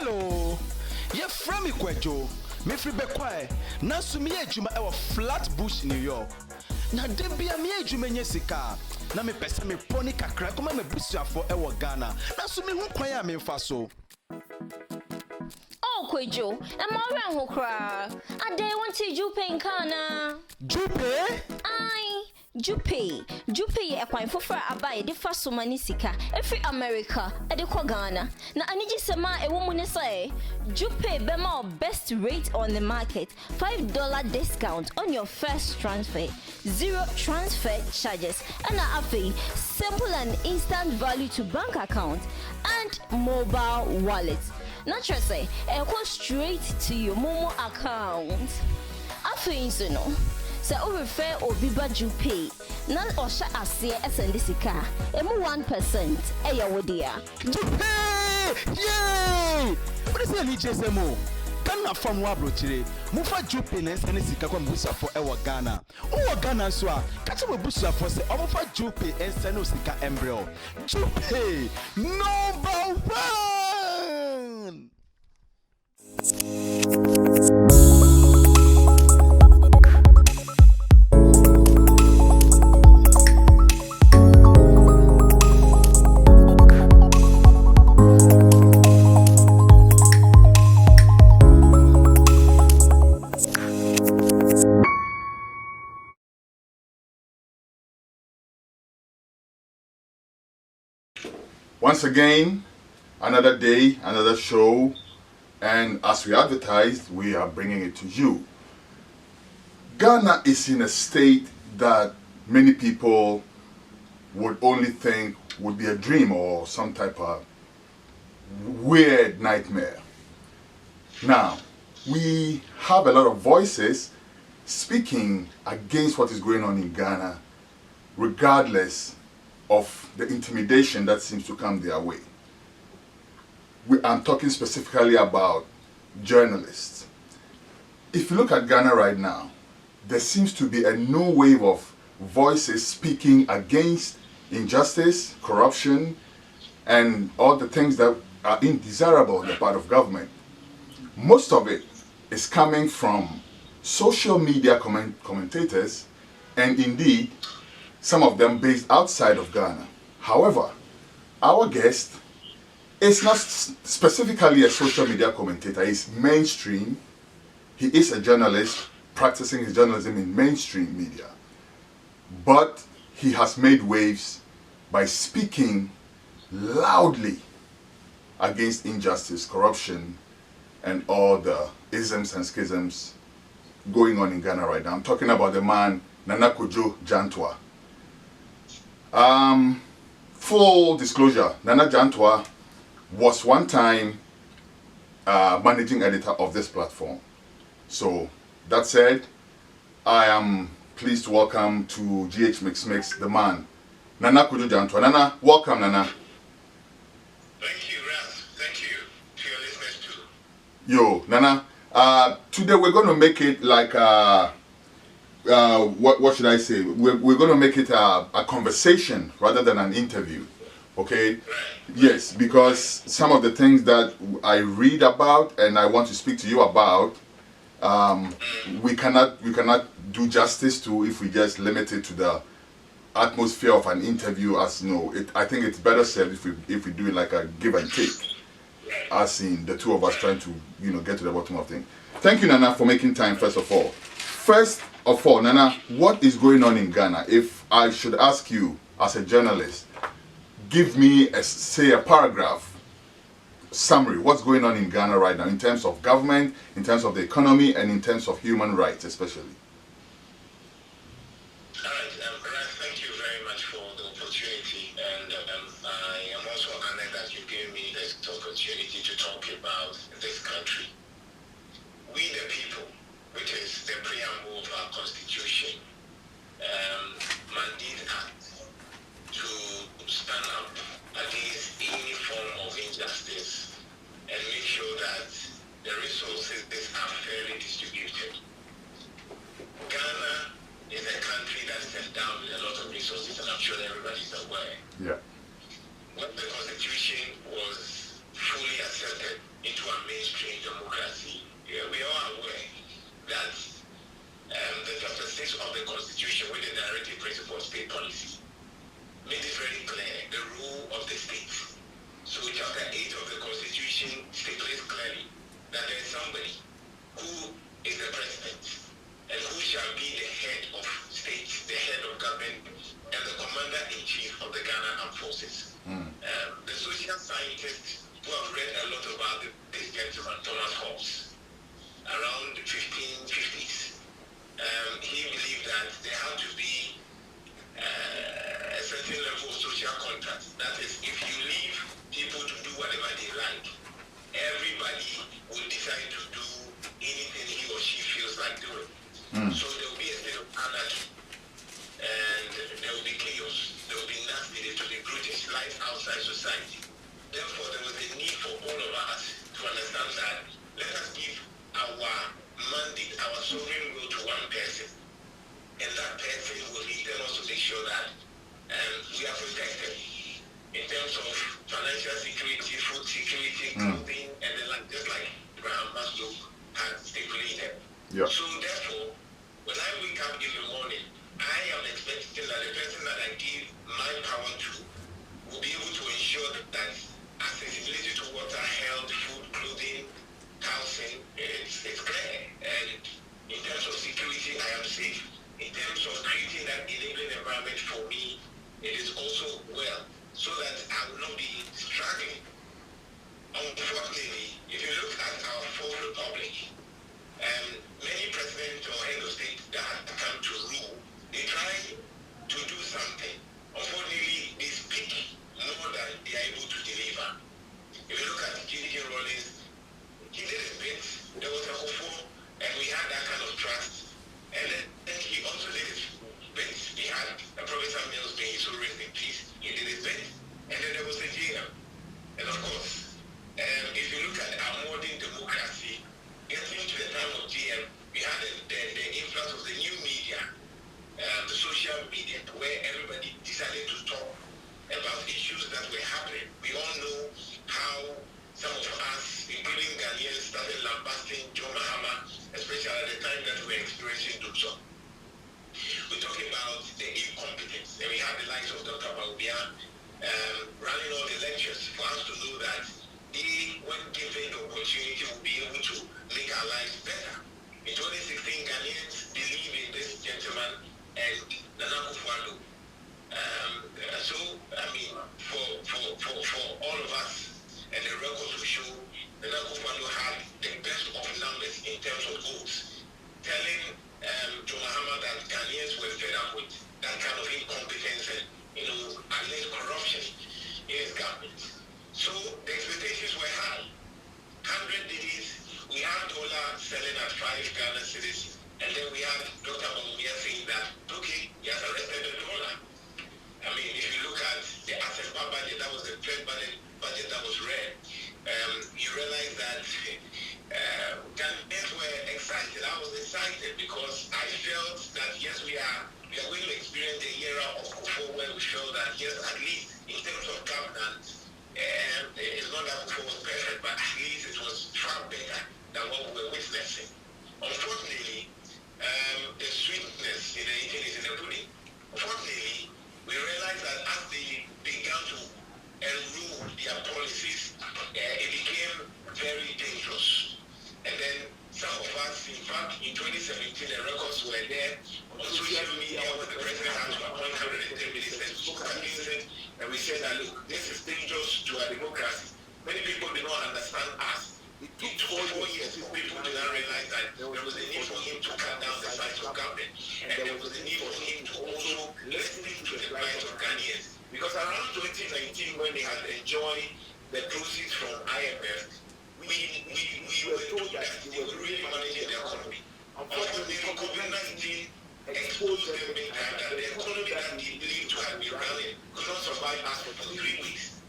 Hello, you're from Kwadwo. Me free be quiet. Na sumi ejuma e Flatbush, New York. Na debia me ejuma nye sika. Na me pesa me poni kakra kuma me busuafo e Ghana. Na sumi hu kwan ya me mfa so. Oh, Kwadwo, am I wrong kra? Ade want to jupe in Kana. Jupe? Aye. Jupe ye kwan fofra abaye de fa so mani sika every America e de kwa Ghana na aniji sema e wo mu ne say Jupe bema best rate on the market, $5 discount on your first transfer, 0 transfer charges, and afi simple and instant value to bank account and mobile wallet. Not just say e go straight to your Momo account. Afi so no se o refer obiba Jupe na o sha ase send sika emu 1% e ya wodia Jupe yay what is the HSMO Ghana from wabrochire mufa Jupe na send sika kwa busuafo e Ghana o Ghana so a kache we busuafo se o mufa Jupe e send sika embryo Jupe number 1. Once again, another day, another show, and as we advertised, we are bringing it to you. Ghana is in a state that many people would only think would be a dream or some type of weird nightmare. Now, we have a lot of voices speaking against what is going on in Ghana, regardless of the intimidation that seems to come their way. I'm talking specifically about journalists. If you look at Ghana right now, there seems to be a new wave of voices speaking against injustice, corruption, and all the things that are undesirable on the part of government. Most of it is coming from social media commentators, and indeed, some of them based outside of Ghana. However, our guest is not specifically a social media commentator. He's mainstream. He is a journalist practicing his journalism in mainstream media. But he has made waves by speaking loudly against injustice, corruption, and all the isms and schisms going on in Ghana right now. I'm talking about the man, Kwadwo Jantuah. Full disclosure, Nana Jantuah was one time managing editor of this platform. So, that said, I am pleased to welcome to GhMixMixx the man, Nana Kwadwo Jantuah. Nana, welcome, Nana. Thank you, Ralph. Thank you to your listeners too. Yo, Nana, today we're going to make it like what should I say? We're going to make it a conversation rather than an interview, okay? Yes, because some of the things that I read about and I want to speak to you about, we cannot do justice to if we just limit it to the atmosphere of an interview. As you know, I think it's better said if we do it like a give and take, as in the two of us trying to get to the bottom of things. Thank you, Nana, for making time. First of all, Nana, what is going on in Ghana? If I should ask you as a journalist, give me a paragraph summary. What's going on in Ghana right now in terms of government, in terms of the economy, and in terms of human rights, especially? All right, thank you very much for the opportunity, and I am also honored that you gave me this opportunity to talk about this country. We the people, which is the preamble of our constitution, mandate us to stand up against any form of injustice and make sure that the resources are fairly distributed. Ghana is a country that is endowed with a lot of resources, and I'm sure everybody's aware. Yeah. When the constitution was fully accepted into social scientist who have read a lot about this gentleman, Thomas Hobbes, around the 1550s. He believed that there had to be a certain level of social contract. That is, if you leave people to do whatever they like, everybody will decide to do anything he or she feels like doing. So there will be a state of anarchy, and there will be chaos, there will be nastiness, there will be brutish life outside society. Therefore, there was a need for all of us to understand that let us give our mandate, our sovereign will to one person, and that person will lead us to make sure that we are protected in terms of financial security, food security, clothing, and then just like Abraham Maslow had stipulated. Yeah. So therefore, when I wake up in the morning, I am expecting that the person that I give my power to will be able to ensure that accessibility to water, health, food, clothing, housing, it's clear. And in terms of security, I am safe. In terms of creating that enabling environment for me, it is also well, so that I will not be struggling. Unfortunately, if you look at our fourth republic, many presidents or head of state that have come to rule, they try to do something. Unfortunately, they speak more than they are able to deliver. If you look at J.D. Rollins, he did his bit. There was a hopeful, and we had that kind of trust. And then he also did his bit. He had Professor Mills being so rest in peace. He did his bit. And then there was the GM. And of course, if you look at our modern democracy, getting to the time of GM, we had the influence of the new media, the social media, where everybody decided to talk about issues that were happening. We all know how some of us, including Ghanaians, started lambasting John Mahama, especially at the time that we were experiencing Dutso. We talk about the incompetence, and we have the likes of Dr. Baubia running all the lectures for us to know that they, when given the opportunity, will be able to make our lives better. In 2016, Ghanaians believe in this gentleman and Nana Akufo-Addo. So, I mean, for all of us, and the records will show Nana Akufo-Addo had the best of numbers in terms of votes, telling John Mahama that Ghanaians were fed up with that kind of incompetence and, alleged corruption in his government. So the expectations were high. 100 days, we have dollar selling at 5 Ghana cedis, and then we have Dr. Baumia saying that, okay, he has arrested the dollar. I mean, if you look at the asset budget, that was the third budget that was read, you realize that Ghanaians were excited. I was excited because I felt that, yes, we are going to experience the era of Kufo where we felt that, yes, at least in terms of governance, it's not that Kufo was perfect, but at least it was far better than what we were witnessing. Unfortunately, the sweetness in the eating is in the pudding. Unfortunately, we realized that as they began to enroll their policies, it became very dangerous. And then some of us, in fact, in 2017, the records were there on social media where the president had to appoint 110 ministers, spoke against it, and we said that, look, this is dangerous to our democracy. Many people did not understand us. It took 4 years for people to not realize that there was a need for him to cut down the size of government, and there was a need for him to also listen to the plight of Ghanaians. Because around 2019, when they had enjoyed the proceeds from IMF, we were told that they were really managing the economy. Unfortunately, COVID-19 exposed them big time that the economy that they believed to have been running could not survive us for 3 weeks.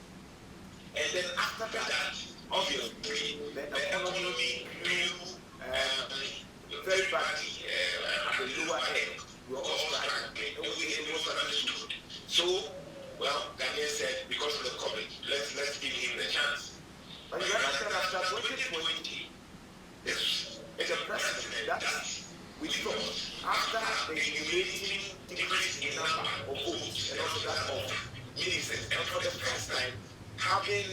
And then after that, obviously, the economy grew very badly at the lower end. We were all struggling, and it was understood. So, well, Daniel said, because of the COVID, let's give him the chance. But you realize that after 2020, it's a precedent that we thought after the humiliating decrease in number of votes and also that of ministers, and for the first time, having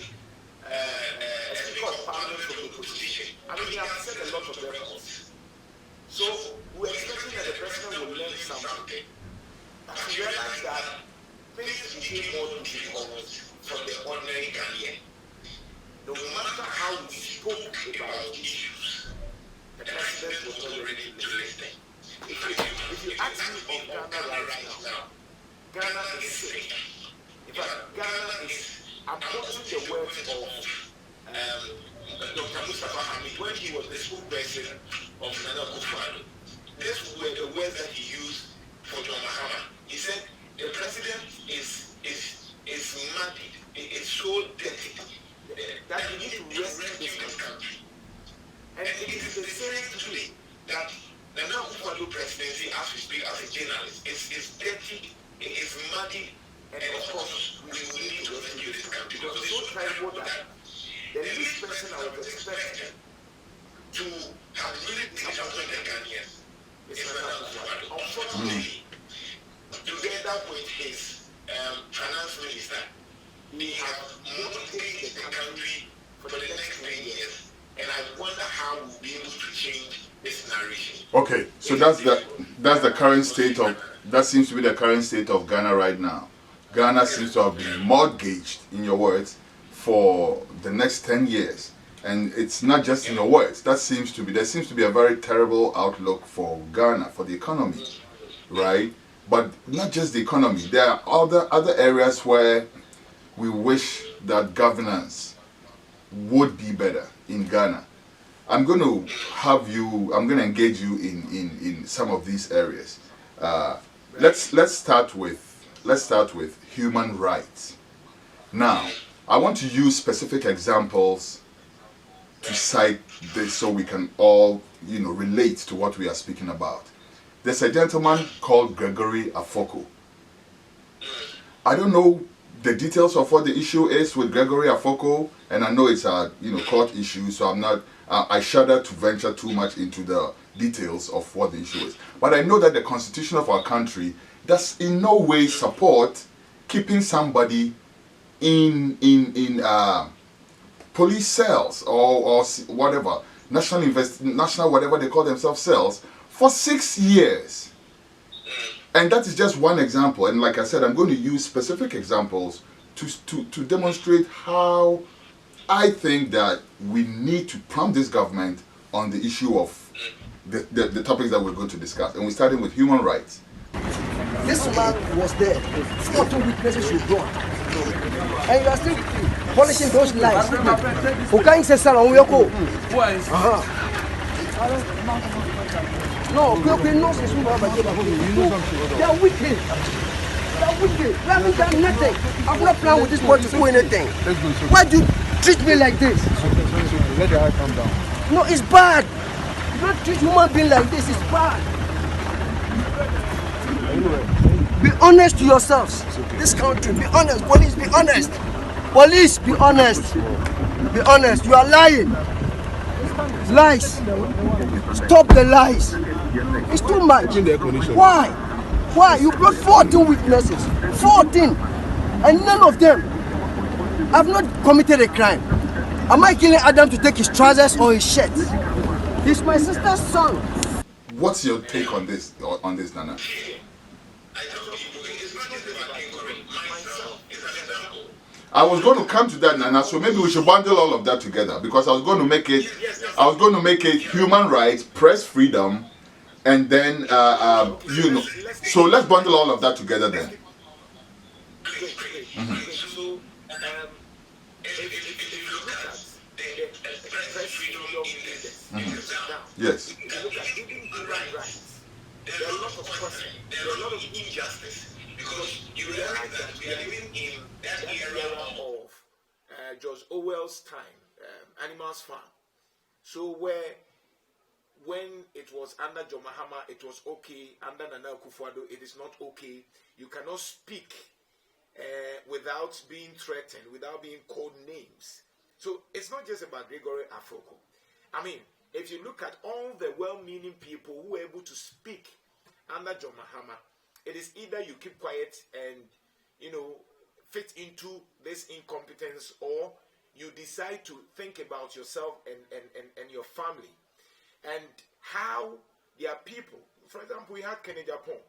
a speaker of parliament from the opposition. I mean, he has set a lot of records. So, we're expecting that the president will learn something. But we realize that things became more difficult from the ordinary Ghanaian. No matter how we spoke about issues, the president was not ready to listen. If you ask me of Ghana right now, Ghana is sick. In fact, Ghana is, I'm quoting the words of Dr. Mustafa Hamid when he was the spokesperson of Nana Akufo-Addo. These were the words that he used for John Mahama. He said, the president is muddied, it's so dirty that we need to rescue this country. And it is the same today that the Nana Akufo-Addo presidency, as we speak as a journalist, is dirty, it is muddy, and of course we will need to rescue this country because it's so terrible that the least person I was expecting to have really disappointed Ghanaians is Nana Akufo-Addo. Unfortunately, together with his finance minister, they have mortgaged the country for the next 10 years, and I wonder how we'll be able to change this narration. Okay, so that's the current state of, that seems to be the current state of Ghana right now. Ghana seems to have been mortgaged, in your words, for the next 10 years. And it's not just in your words. There seems to be a very terrible outlook for Ghana, for the economy, right? But not just the economy. There are other areas where we wish that governance would be better in Ghana. I'm going to engage you in some of these areas. Let's start with human rights. Now, I want to use specific examples to cite this so we can all, relate to what we are speaking about. There's a gentleman called Gregory Afoko. I don't know the details of what the issue is with Gregory Afoko, and I know it's a court issue, so I shudder to venture too much into the details of what the issue is. But I know that the constitution of our country does in no way support keeping somebody in police cells or whatever, national whatever they call themselves cells for 6 years. And that is just one example. And like I said, I'm going to use specific examples to demonstrate how I think that we need to prompt this government on the issue of the topics that we're going to discuss. And we're starting with human rights. This man was there. 14 witnesses you brought. And you are still polishing those lies. Who can't say so on your call? No, they are wicked. They are wicked. We haven't done nothing. I'm not planning with this boy to do anything. Why do you treat me like this? Let the eye calm down. No, it's bad. You don't treat human being like this. It's bad. Be honest to yourselves. This country, be honest. Police, be honest. Police, be honest. Be honest. You are lying. Lies. Stop the lies. It's too much. Why? Why? You brought 14 witnesses. 14. And none of them have not committed a crime. Am I killing Adam to take his trousers or his shirt? He's my sister's son. What's your take on this, Nana? I was going to come to that, Nana, so maybe we should bundle all of that together, because I was going to make it human rights, press freedom, and then so let's bundle all of that together then. So if you look at the press freedom index, Yes. if you look at even human rights, there are a lot of questions, there are a lot of injustice, because you realize that we are living in that era of George Orwell's time, Animals Farm. So when it was under John Mahama, it was okay. Under Nana Akufo-Addo, it is not okay. You cannot speak without being threatened, without being called names. So it's not just about Gregory Afoko. I mean, if you look at all the well-meaning people who were able to speak under John Mahama, it is either you keep quiet and, fit into this incompetence, or you decide to think about yourself and your family. And how there are people, for example, we had Kennedy Ampaw.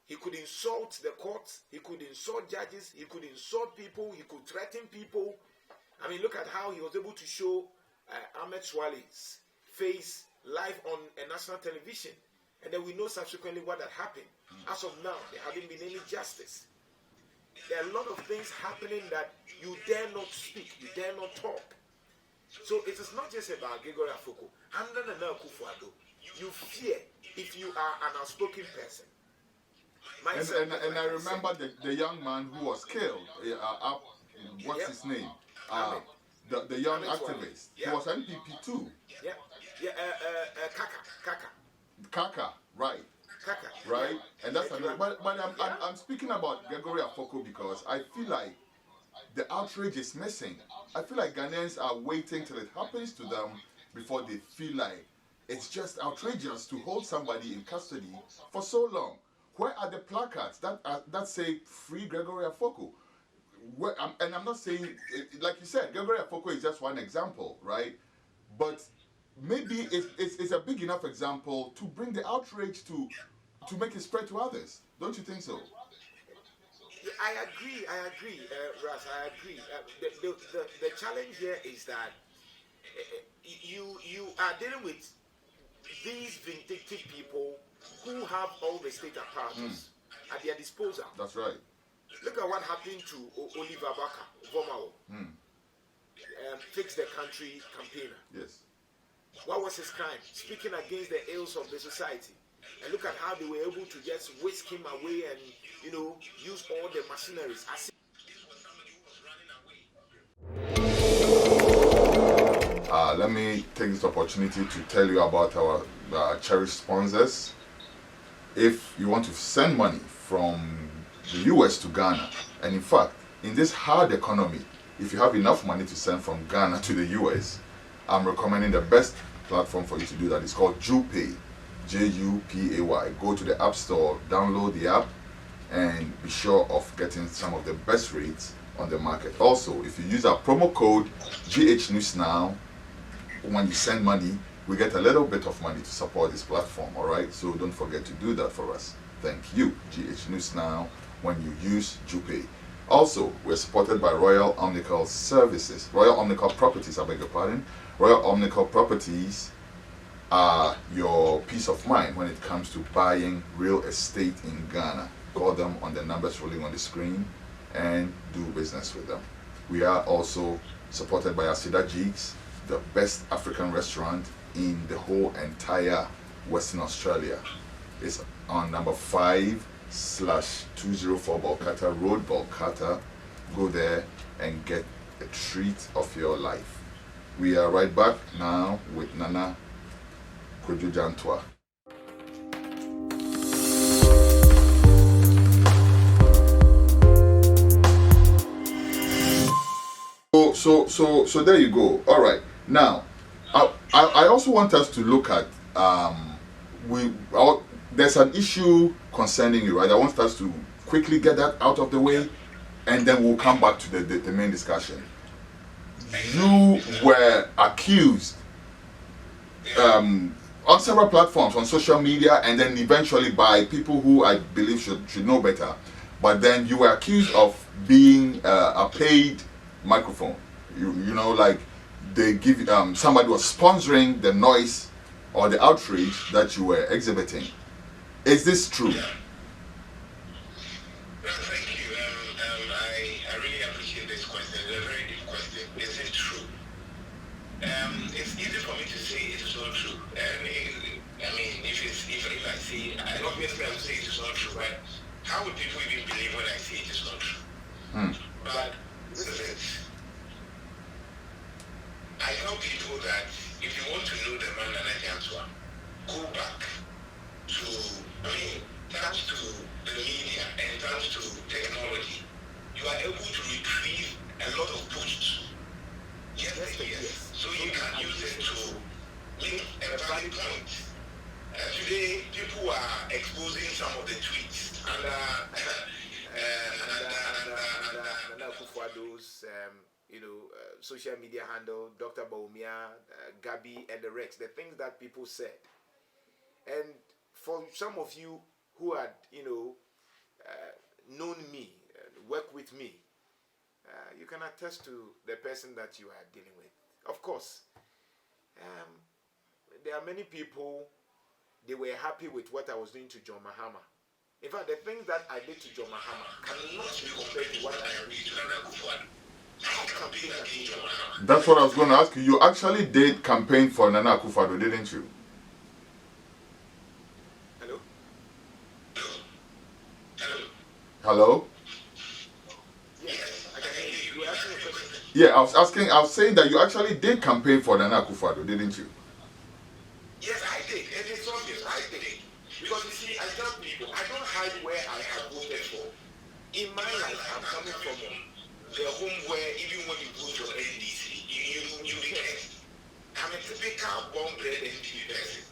He could insult the courts, he could insult judges, he could insult people, he could threaten people. I mean, look at how he was able to show Ahmed Swale's face live on a national television. And then we know subsequently what had happened. As of now, there hasn't been any justice. There are a lot of things happening that you dare not speak, you dare not talk. So it is not just about Gregory Afoko. You fear if you are an outspoken person. And I remember the young man who was killed. What's his name? The young activist. He was NPP too. Kaka, right. Right? And that's another. But I'm speaking about Gregory Afoko because I feel like the outrage is missing. I feel like Ghanaians are waiting till it happens to them before they feel like it's just outrageous to hold somebody in custody for so long. Where are the placards that say free Gregory Afoko? And I'm not saying, like you said, Gregory Afoko is just one example, right? But maybe it's a big enough example to bring the outrage to make it spread to others. Don't you think so? I agree, Ras, I agree. The challenge here is that you are dealing with these vindictive people who have all the state apparatus at their disposal. That's right. Look at what happened to Oliver Baako, Vomao. Fix the Country campaigner. Yes. What was his crime? Speaking against the ills of the society. And look at how they were able to just whisk him away and, use all the machineries. This was somebody who was running away. Let me take this opportunity to tell you about our cherished sponsors. If you want to send money from the US to Ghana, and in fact, in this hard economy, if you have enough money to send from Ghana to the US, I'm recommending the best platform for you to do that. It's called JuPay, Jupay. Go to the App Store, download the app, and be sure of getting some of the best rates on the market. Also, if you use our promo code GhNewsNow, when you send money, we get a little bit of money to support this platform, all right? So don't forget to do that for us. Thank you, GhNewsNow, when you use JuPay. Also, we're supported by Royal Omnical Services. Royal Omnical Properties, I beg your pardon. Royal Omnical Properties are your peace of mind when it comes to buying real estate in Ghana. Call them on the numbers rolling on the screen and do business with them. We are also supported by Asida Jigs, the best African restaurant in the whole entire Western Australia. It's on number 5/204 Balcata Road, Balcata. Go there and get a treat of your life. We are right back now with Nana Kwadwo Jantuah. So there you go. All right. Now, I also want us to look at there's an issue concerning you, right? I want us to quickly get that out of the way, and then we'll come back to the main discussion. You were accused on several platforms, on social media, and then eventually by people who I believe should know better. But then you were accused of being a paid microphone. You know, like they give somebody was sponsoring the noise or the outrage that you were exhibiting. Is this true? Yeah. Well, thank you. I really appreciate this question. It's a very deep question. Is it true? It's easy for me to say it is not true. I mean, if I say, I don't mean to say it is not true, but how would people even believe when I say it is not true? But this is it. I tell people that if you want to know the man Nana Jantuah, go back to, thanks to the media and thanks to technology, you are able to retrieve a lot of posts. Yes. So you can use it to make a valid point. Today, people are exposing some of the tweets and Kwadwo's, social media handle, Dr. Baumia, Gabi, and the Rex, the things that people said. And for some of you who had, known me, work with me, you can attest to the person that you are dealing with. Of course, there are many people, they were happy with what I was doing to John Mahama. In fact, the things that I did to John Mahama cannot be compared to what I am doing to Nana Akufo-Addo. That's what I was going to ask you. You actually did campaign for Nana Akufo-Addo, didn't you? Hello? Hello? Yes, I can hear you. You were asking a question. Yeah, I was saying that you actually did campaign for Nana Akufo-Addo, didn't you? Yes, I did. And it's obvious, I did. Because you see, I tell people, I don't hide where I have voted for. In my life, I'm coming from the home where even when you vote for NDC, you care. I'm a typical born-bred NDC person.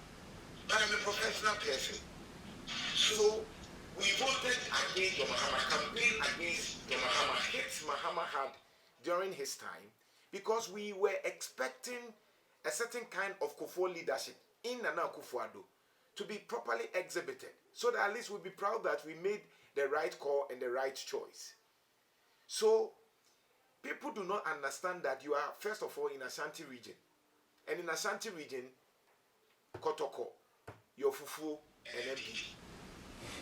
But I'm a professional person. So, we voted against John Mahama, campaigned against John Mahama, hits Mahama had during his time, because we were expecting a certain kind of Kufuor leadership in Nana Akufo-Addo to be properly exhibited, so that at least we'll be proud that we made the right call and the right choice. So, people do not understand that you are, first of all, in Ashanti region. And in Ashanti region, Kotoko, your Fufu, and MP.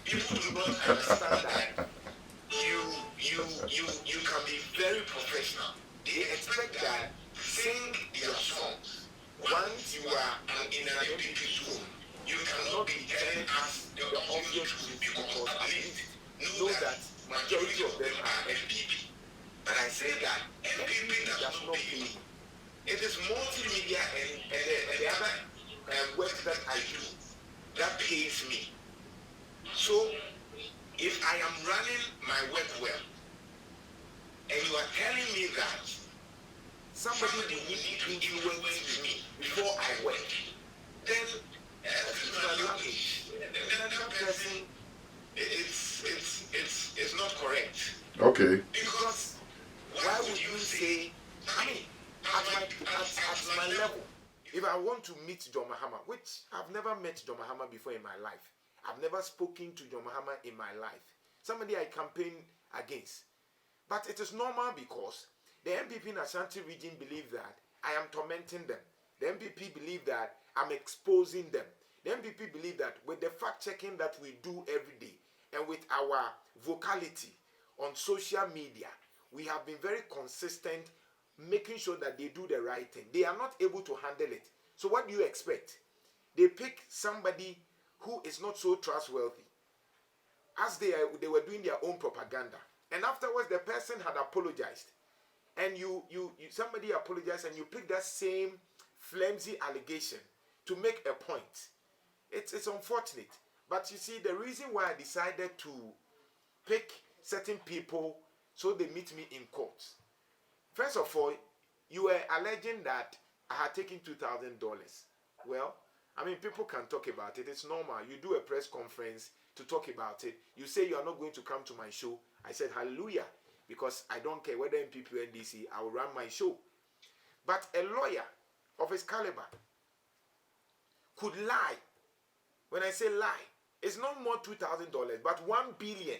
People do not understand that you can be very professional. They expect that sing your songs. Once you are in an MPP school, you cannot be telling us the obvious truth, because at least know that majority of them are MPP. But I say that MPP does not pay me. It is multimedia and the other work that I do that pays me. So, if I am running my work well, and you are telling me that somebody will need to influence me before I work, then it's my language. Another person, it's not correct. Okay. Because why would you say, I mean, at my level, if I want to meet John Mahama, which I've never met John Mahama before in my life, I've never spoken to John Mahama in my life, somebody I campaign against. But it is normal because the MPP in Ashanti region believe that I am tormenting them. The MPP believe that I'm exposing them. The MPP believe that with the fact-checking that we do every day and with our vocality on social media, we have been very consistent making sure that they do the right thing. They are not able to handle it. So what do you expect? They pick somebody who is not so trustworthy, as they were doing their own propaganda. And afterwards, the person had apologized. And somebody apologized and you pick that same flimsy allegation to make a point. It's unfortunate. But you see, the reason why I decided to pick certain people so they meet me in court. First of all, you were alleging that I had taken $2,000. Well, I mean, people can talk about it. It's normal. You do a press conference to talk about it. You say you are not going to come to my show. I said, hallelujah, because I don't care whether in PP or NDC, I will run my show. But a lawyer of his caliber could lie. When I say lie, it's not more $2,000, but $1 billion.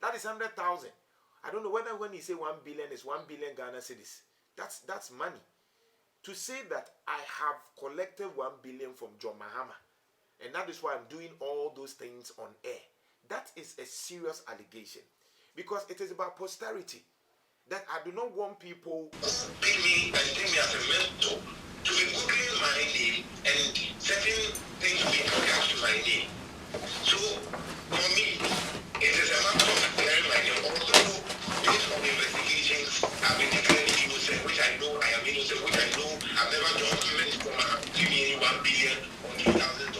That is 100,000. I don't know whether when he say 1 billion is 1 billion Ghana cedis. That's money. To say that I have collected 1 billion from John Mahama, and that is why I'm doing all those things on air, that is a serious allegation, because it is about posterity. That I do not want people pay me and take me as a mentor to be googling my name and certain things being attached to my name. So for me, it is a matter of clearing my name. Also, based on investigations, I've been declaring innocent, which I know I am innocent, which I know I've never done from give me any $1 billion or $2,000.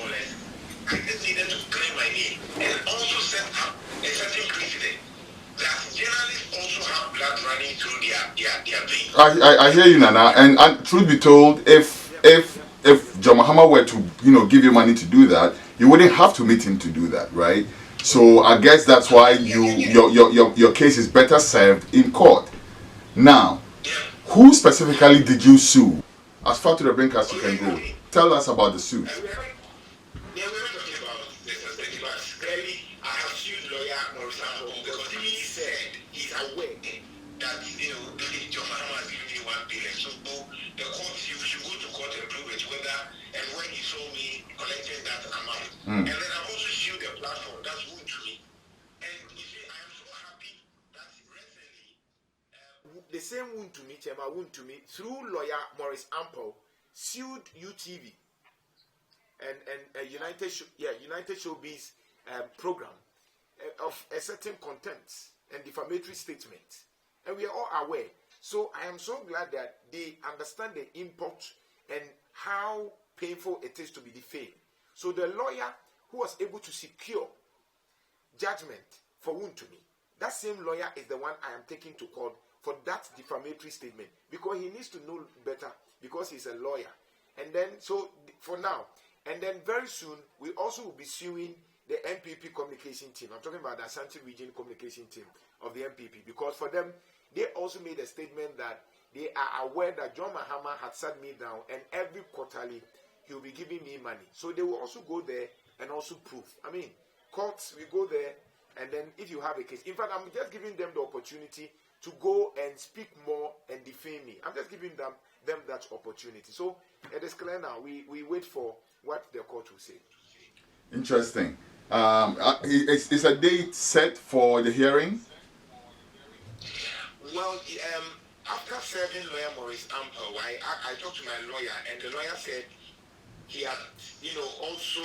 I just needed to clear my name and also set up a certain precedent that journalists also have blood running through their veins. I hear you, Nana. And truth be told, if John Mahama were to give you money to do that, you wouldn't have to meet him to do that, right? So I guess that's why your case is better served in court. Now, who specifically did you sue? As far to the brink as you can go. Tell us about the suit. We were talking about this, but clearly I have sued lawyer Maurice Ampaw the court, you should go to court and prove it, whether and when he saw me collecting that amount. And then I've also sued the platform. That's Wontumi. And you see, I am so happy that recently the same Wontumi, Chema Wontumi, through lawyer Maurice Ampaw, sued UTV and United Showbiz program of a certain content and defamatory statement, and we are all aware. So I am so glad that they understand the import and how painful it is to be defamed. So the lawyer who was able to secure judgment for Wontumi, that same lawyer is the one I am taking to court for that defamatory statement, because he needs to know better, because he's a lawyer. And then, so for now, and then very soon, we also will be suing the MPP communication team. I'm talking about the Ashanti region communication team of the MPP, because for them, they also made a statement that they are aware that John Mahama had sat me down, and every quarterly, he will be giving me money. So they will also go there and also prove. I mean, courts, we go there, and then if you have a case, in fact, I'm just giving them the opportunity to go and speak more and defame me. I'm just giving them that opportunity. So it is clear now. We wait for what the court will say. Interesting. Is a date set for the hearing? Well, after serving lawyer Maurice Ampaw, I talked to my lawyer, and the lawyer said he had, also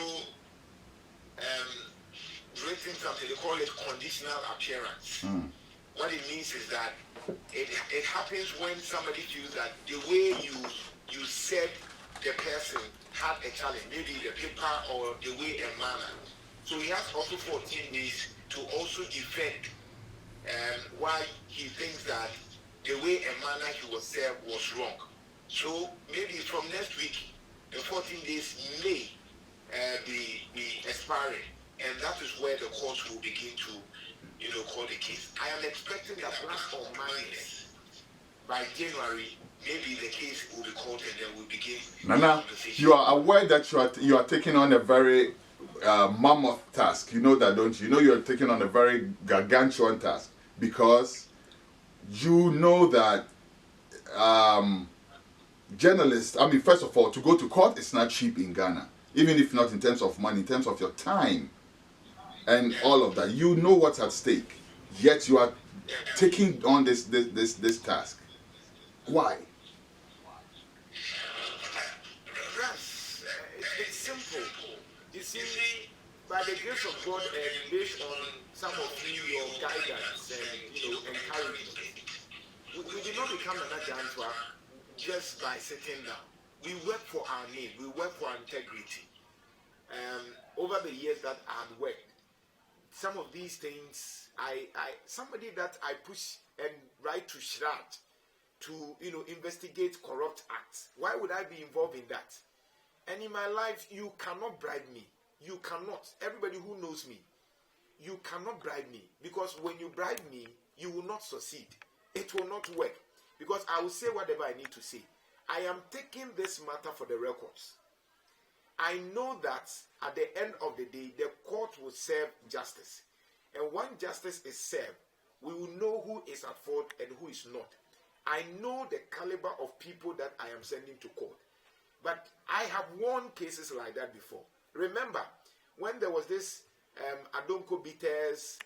written something. They call it conditional appearance. What it means is that it happens when somebody feels that the way you said the person had a challenge, maybe the paper or the way and manner. So he has also 14 days to also defend why he thinks that the way and manner he was served was wrong. So maybe from next week, the 14 days may be expiring, and that is where the court will begin to call the case. I am expecting that plus or minus by January, maybe the case will be called and then we'll begin. Nana, you are aware that you are taking on a very mammoth task. You know that, don't you? You know you're taking on a very gargantuan task, because you know that journalists, I mean, first of all, to go to court is not cheap in Ghana, even if not in terms of money, in terms of your time and all of that. You know what's at stake, yet you are taking on this task. Why? It's simple. You see, by the grace of God and based on some of your guidance and encouragement, we did not become an Jantuah just by sitting down. We work for our name. We work for our integrity. Over the years that I had worked, some of these things, somebody that I push and write to shroud to investigate corrupt acts. Why would I be involved in that? And in my life, you cannot bribe me. You cannot. Everybody who knows me, you cannot bribe me, because when you bribe me, you will not succeed. It will not work, because I will say whatever I need to say. I am taking this matter for the records. I know that at the end of the day, the court will serve justice. And when justice is served, we will know who is at fault and who is not. I know the caliber of people that I am sending to court. But I have won cases like that before. Remember, when there was this Adonko Bitters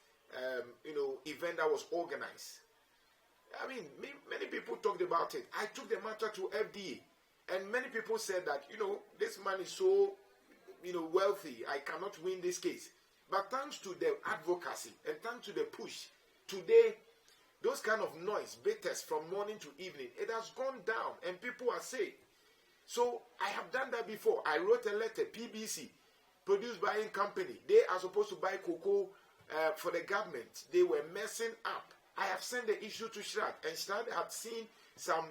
event that was organized. I mean, many people talked about it. I took the matter to FDA. And many people said that, this man is so, wealthy, I cannot win this case. But thanks to the advocacy and thanks to the push, today, those kind of noise, bitters from morning to evening, it has gone down and people are safe. So I have done that before. I wrote a letter, PBC, Produce Buying Company. They are supposed to buy cocoa for the government. They were messing up. I have sent the issue to Shrad, and Shrad had seen some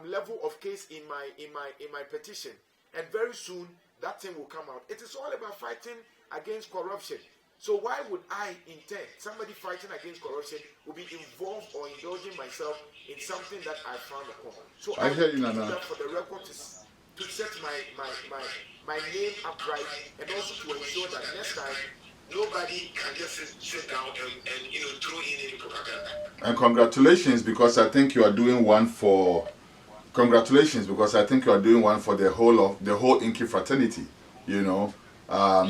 level of case in my petition, and very soon that thing will come out. It is all about fighting against corruption. So why would I intend somebody fighting against corruption will be involved or indulging myself in something that I found upon? So I hear you, Nana. That for the record to set my name upright, and also to ensure that next time nobody can just sit down and throw in any propaganda. And congratulations, because I think you are doing one for congratulations, because I think you are doing one for the whole Inky fraternity. You know,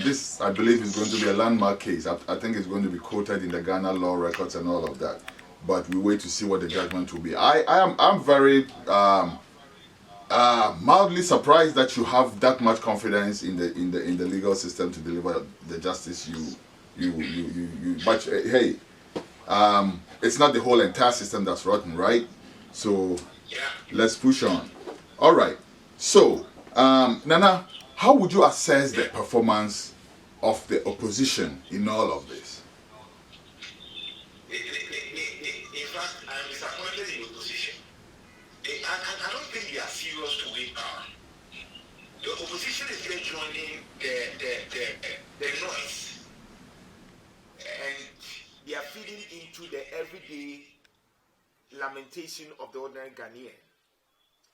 this I believe is going to be a landmark case. I think it's going to be quoted in the Ghana law records and all of that. But we wait to see what the judgment will be. I'm very mildly surprised that you have that much confidence in the legal system to deliver the justice you. But hey, it's not the whole entire system that's rotten, right? So let's push on. All right. So Nana, how would you assess the performance of the opposition in all of this? In fact, I'm disappointed in the opposition. I don't think they are serious to win power. The opposition is just joining the noise, and they are feeding into the everyday lamentation of the ordinary Ghanaian.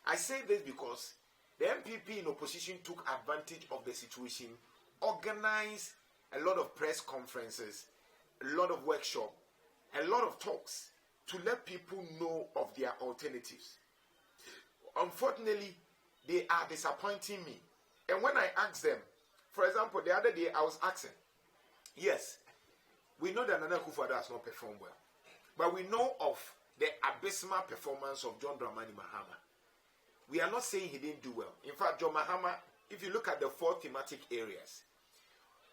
I say this because the MPP in opposition took advantage of the situation, organized a lot of press conferences, a lot of workshops, a lot of talks to let people know of their alternatives. Unfortunately, they are disappointing me. And when I ask them, for example, the other day I was asking, yes, we know that Nana Akufo-Addo has not performed well, but we know of the abysmal performance of John Dramani Mahama. We are not saying he didn't do well. In fact, John Mahama, if you look at the 4 thematic areas,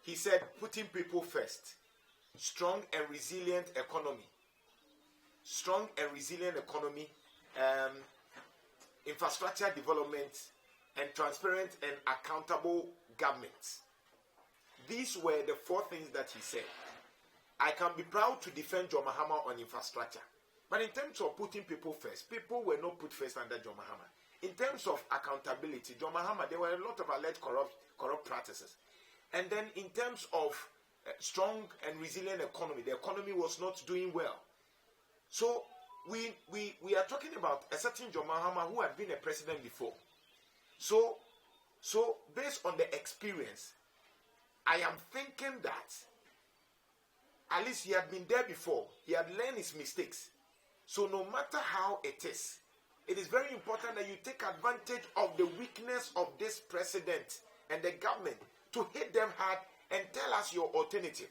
he said putting people first, strong and resilient economy, infrastructure development, and transparent and accountable government. These were the 4 things that he said. I can be proud to defend John Mahama on infrastructure. But in terms of putting people first, people were not put first under John Mahama. In terms of accountability, John Mahama, there were a lot of alleged corrupt practices. And then in terms of strong and resilient economy, the economy was not doing well. So we are talking about a certain John Mahama who had been a president before. So based on the experience, I am thinking that at least he had been there before. He had learned his mistakes. So no matter how it is very important that you take advantage of the weakness of this president and the government to hit them hard and tell us your alternative.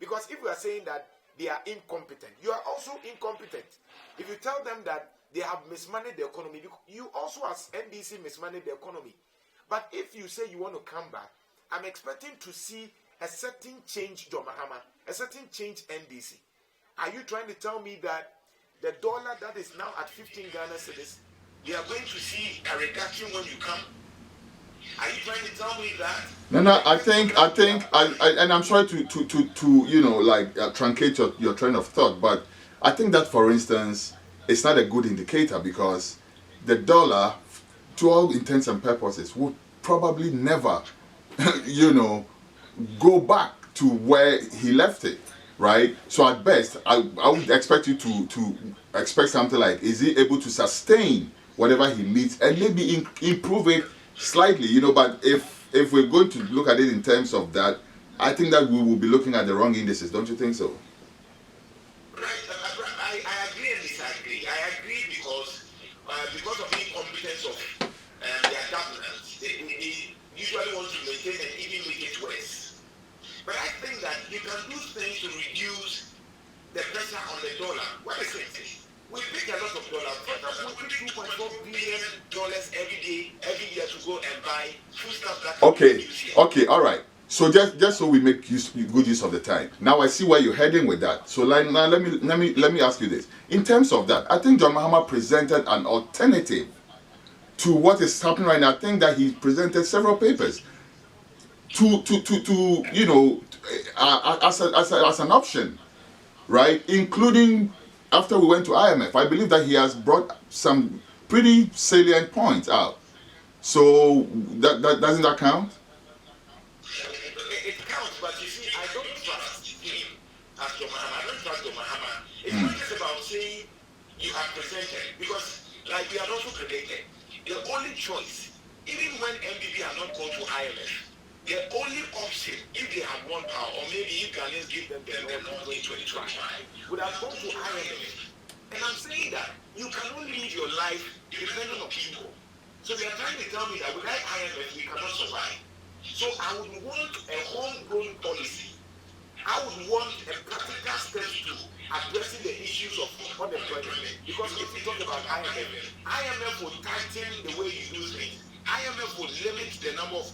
Because if you are saying that they are incompetent, you are also incompetent. If you tell them that they have mismanaged the economy, you also as NDC mismanaged the economy. But if you say you want to come back, I'm expecting to see a certain change, John Mahama, a certain change NDC. Are you trying to tell me that the dollar that is now at 15 Ghana cedis, we are going to see a reduction when you come? Are you trying to tell me that? No, I think, and I'm sorry to truncate your train of thought, but I think that, for instance, it's not a good indicator, because the dollar, to all intents and purposes, would probably never, go back to where he left it, right? So at best, I would expect you to expect something like, is he able to sustain whatever he needs and maybe improve it slightly, but if we're going to look at it in terms of that, I think that we will be looking at the wrong indices, don't you think so? Right, I agree and disagree. I agree because of the incompetence of their governance, they usually want to maintain and even make it worse. But I think that you can do things to reduce the pressure on the dollar. What is it? We pick a lot of dollars. For example, we pick $2.4 billion every year to go and buy food stuff that Okay, all right. So just so we make good use of the time. Now I see where you're heading with that. So now let me ask you this. In terms of that, I think John Mahama presented an alternative to what is happening right now. I think that he presented several papers to as an option, right? Including after we went to IMF, I believe that he has brought some pretty salient points out. So that doesn't that count? It counts, but you see, I don't trust him as John Mahama. I don't trust John Mahama. It's not just about saying you have presented, because like we have also predicted, the only choice, even when MPP have not gone to IMF, the only option, if they have won power, or maybe if Ghanaians give them the law in 2025, would have gone to IMF. And I'm saying that you cannot live your life depending on people. So they are trying to tell me that without IMF, we cannot survive. So I would want a homegrown policy. I would want a practical steps to addressing the issues of unemployment. Because if you talk about IMF will tighten the way you do things. IMF will limit the number of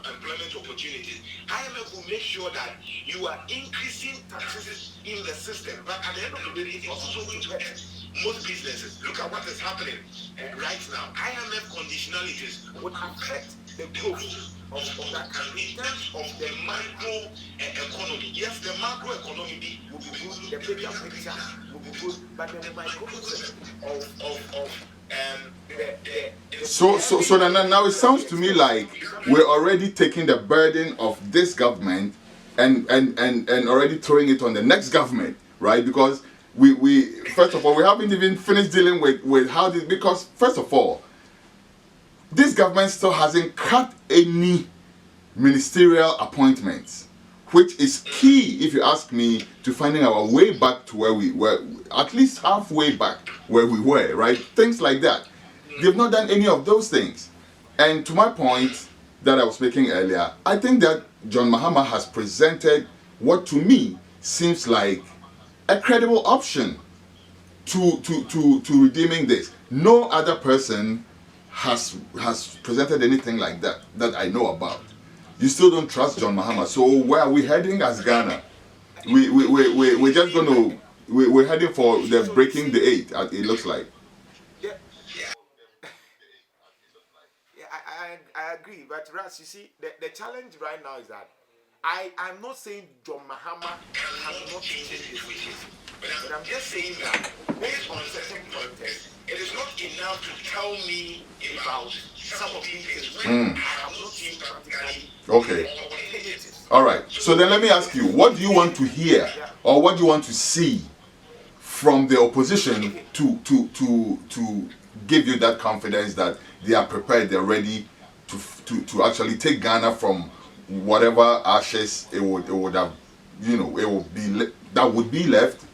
employment opportunities. IMF will make sure that you are increasing taxes in the system. But at the end of the day, it's also going to hurt most businesses. Look at what is happening right now. IMF conditionalities would affect the growth of that country in terms of the micro economy. Yes, the macro economy will be good, the bigger picture will be good, but the microcosm So now it sounds to me like we're already taking the burden of this government and already throwing it on the next government, right? Because we first of all, we haven't even finished dealing with how this, because first of all, this government still hasn't cut any ministerial appointments, which is key, if you ask me, to finding our way back to where we were, at least halfway back where we were, right? Things like that. They've not done any of those things. And to my point that I was making earlier, I think that John Mahama has presented what to me seems like a credible option to redeeming this. No other person has presented anything like that I know about. You still don't trust John Mahama. So where are we heading as Ghana? We're just going to we're heading for the breaking the 8. It looks like. I agree, but Ras, you see, the challenge right now is that I'm not saying John Mahama has not changed his ways, but I'm just saying that based on certain context, it is not enough to tell me about some of these things when I have not seen practically. Okay. All right. So then let me ask you, what do you want to hear or what do you want to see from the opposition to give you that confidence that they are prepared, they're ready to actually take Ghana from whatever ashes it would have, you know, it would be that would be left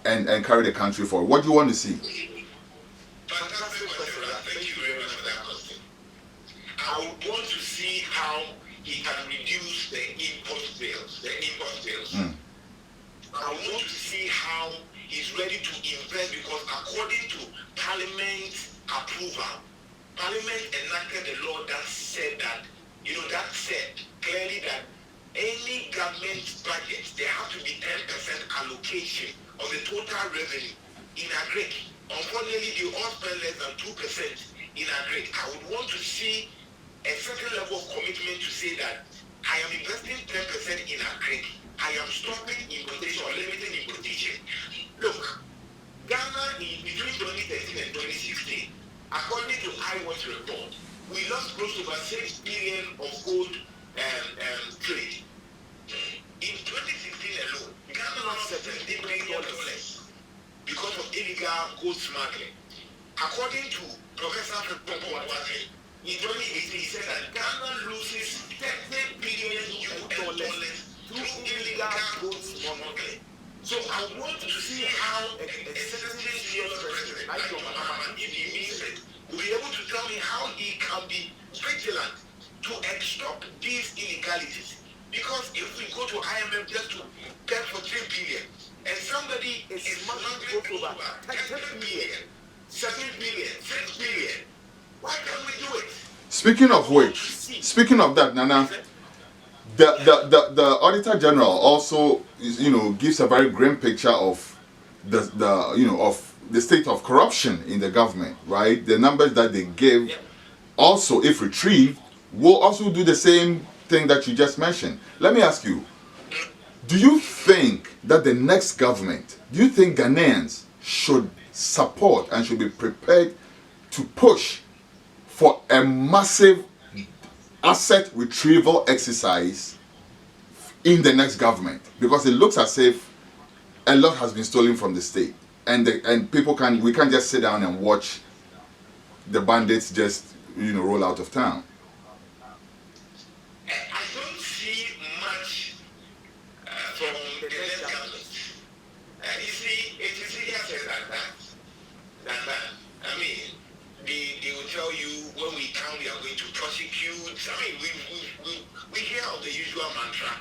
and carry the country forward? What do you want to see? Fantastic question. Thank you very much for that question. I would want to see how he can reduce the import bills. I want to see how he's ready to invest, because according to Parliament approval, Parliament enacted a law that said that, you know, that said clearly that any government budget, there have to be 10% allocation of the total revenue in agric. Unfortunately, they all spend less than 2% in agric. I would want to see a certain level of commitment to say that I am investing 10% in agric. I am stopping importation or limiting importation. Look, Ghana in between 2013 and 2016, according to IWatch report, we lost close to over 6 billion of gold trade. In 2016 alone, Ghana lost $17 billion because of illegal gold smuggling. According to Professor Ampaw, in 2018, he said that Ghana loses $30 billion through illegal gold smuggling. So I want to see how a certain serious president like John Mahama, if he means it, will be able to tell me how he can be vigilant to stop these illegalities. Because if we go to IMF just to beg for 3 billion, and somebody is smuggling gold over 10 billion, 7 billion, 6 billion, why can't we do it? Speaking of which, speaking of that, Nana, the Auditor General also, you know, gives a very grim picture of the state of corruption in the government, right? The numbers that they give, also, if retrieved, will also do the same thing that you just mentioned. Let me ask you, do you think that the next government, do you think Ghanaians should support and should be prepared to push for a massive asset retrieval exercise in the next government? Because it looks as if a lot has been stolen from the state, and we can't just sit down and watch the bandits just, you know, roll out of town. I don't see much from the next government. You see, it is easier said than that. we are going to prosecute. I mean, we hear of the usual mantra,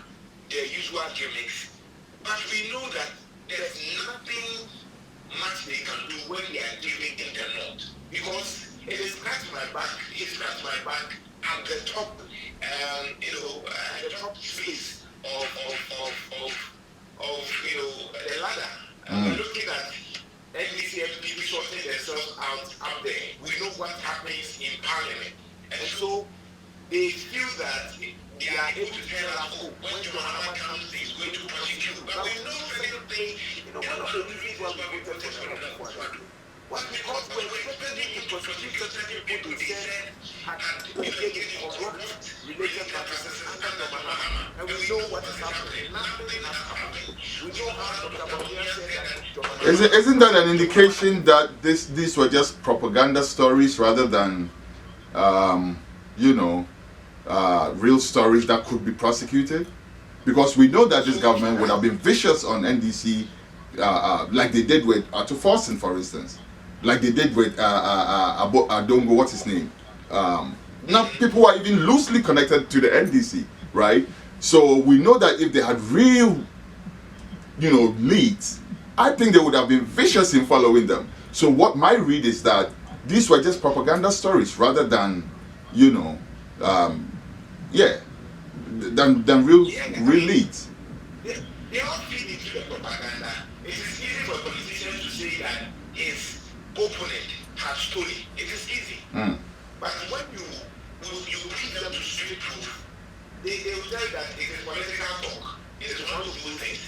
the usual gimmicks, but we know that there's nothing much they can do when they are giving in the north, because it is scratch my back. It scratch my back at the top, the top space of the ladder. We're looking at NDC people sorting themselves out up there. We know what happens in Parliament, and so they feel that they are able to tell us, oh, when John Mahama comes, he's going to prosecute. But we know certain things. One of the reasons why we voted for Kwadwo was because when expecting him to prosecute certain people, they said had engaged in corrupt related practices under John Mahama, and we know what is happening. Nothing has happened. We know how Dr. Bawumia said that John Mahama. Isn't that an indication that these were just propaganda stories rather than, real stories that could be prosecuted? Because we know that this government would have been vicious on NDC, like they did with Forson, for instance, like they did with Adongo, what's his name? Now people are even loosely connected to the NDC, right? So we know that if they had real, leads, I think they would have been vicious in following them. So what my read is that these were just propaganda stories rather than, than real leads. They all feed into the propaganda. It is easy for politicians to say that his opponent has stolen. It is easy. But when you bring them to street proof, they will tell you that it is political talk. It is one of those things.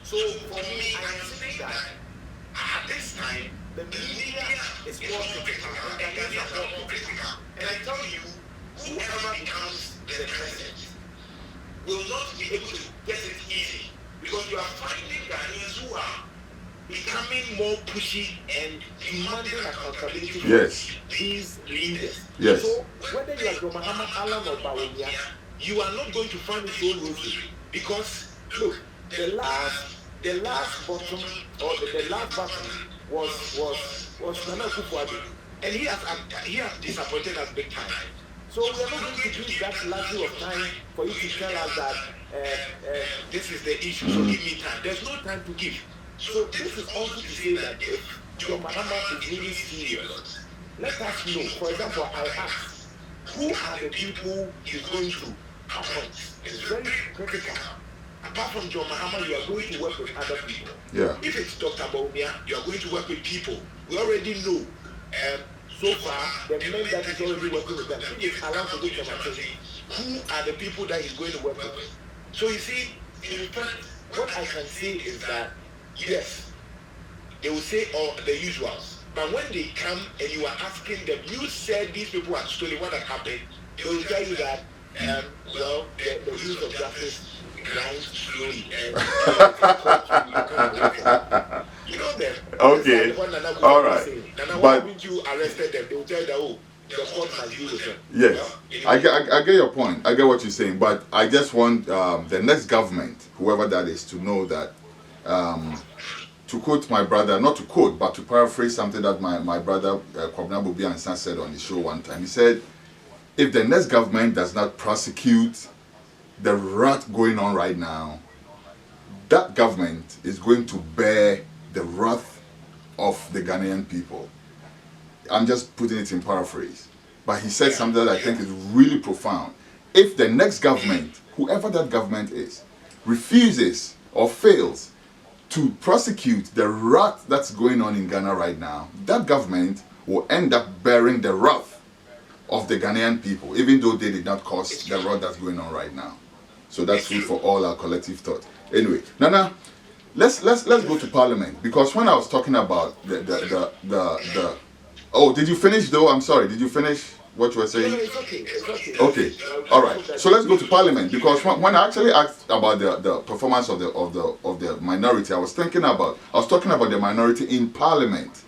So for me, I am saying that at this time, the media is more critical and Ghanaians are more critical. And I tell you, whoever becomes the president will not be able to get it easy, because you are finding Ghanaians who are becoming more pushy and demanding accountability from these leaders. Yes. So whether you are John Mahama, Alan or Bawumia, you are not going to find it so rosy, because look, the last bottom or the last bottom was Nana Akufo-Addo, and he has disappointed us big time. So we are not going to use that luxury of time for you to tell us that this is the issue, so give me time. There's no time to give. So this is also to say that if John Mahama is really serious, let us know. For example, I asked, who are the people he's going to appoint? It's very critical. Apart from John Mahama, you are going to work with other people. Yeah. If it's Dr. Bawumia, you are going to work with people. We already know. So far, the men that is already working with them, he is allowed to go to who are the people that he's going to work with. So you see, in fact, what I can say is that, yes, they will say all the usuals. But when they come and you are asking them, you said these people are stolen, what has happened? They will tell you that, the use of justice grinds slowly. You know them. Okay. All right. But why haven't you arrested them? They will tell you that, oh, the court must deal with them. Yes. I get your point. I get what you're saying. But I just want the next government, whoever that is, to know that, to quote my brother, not to quote, but to paraphrase something that my brother, Kwadwo Jantuah, said on the show one time. He said, if the next government does not prosecute the wrath going on right now, that government is going to bear the wrath of the Ghanaian people. I'm just putting it in paraphrase. But he said something that I think is really profound. If the next government, whoever that government is, refuses or fails to prosecute the wrath that's going on in Ghana right now, that government will end up bearing the wrath of the Ghanaian people, even though they did not cause the wrath that's going on right now. So that's food for all our collective thought. Anyway, Nana, let's go to Parliament, because when I was talking about the oh, did you finish though? I'm sorry, did you finish what you were saying? No, it's okay. It's okay. Okay, all right. So let's go to Parliament, because when I actually asked about the performance of the minority, I was talking about the minority in Parliament.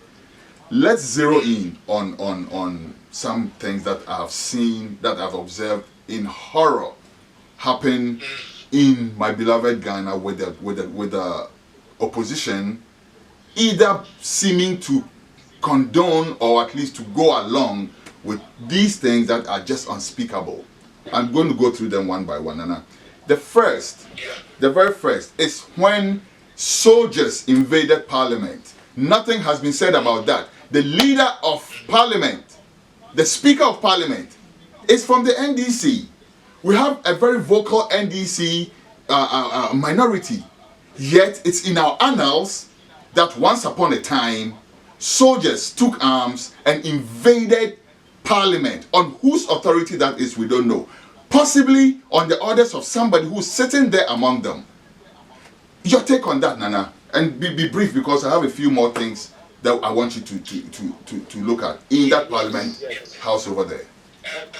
Let's zero in on some things that I've seen, that I've observed in horror happen in my beloved Ghana, with the opposition either seeming to condone or at least to go along with these things that are just unspeakable. I'm going to go through them one by one, Nana. The very first is when soldiers invaded parliament. Nothing has been said about that. The leader of parliament, the speaker of parliament, is from the NDC. We have a very vocal NDC minority. Yet it's in our annals that once upon a time, soldiers took arms and invaded parliament. On whose authority that is, we don't know. Possibly on the orders of somebody who's sitting there among them. Your take on that, Nana, and be brief, because I have a few more things that I want you to look at in that parliament house over there.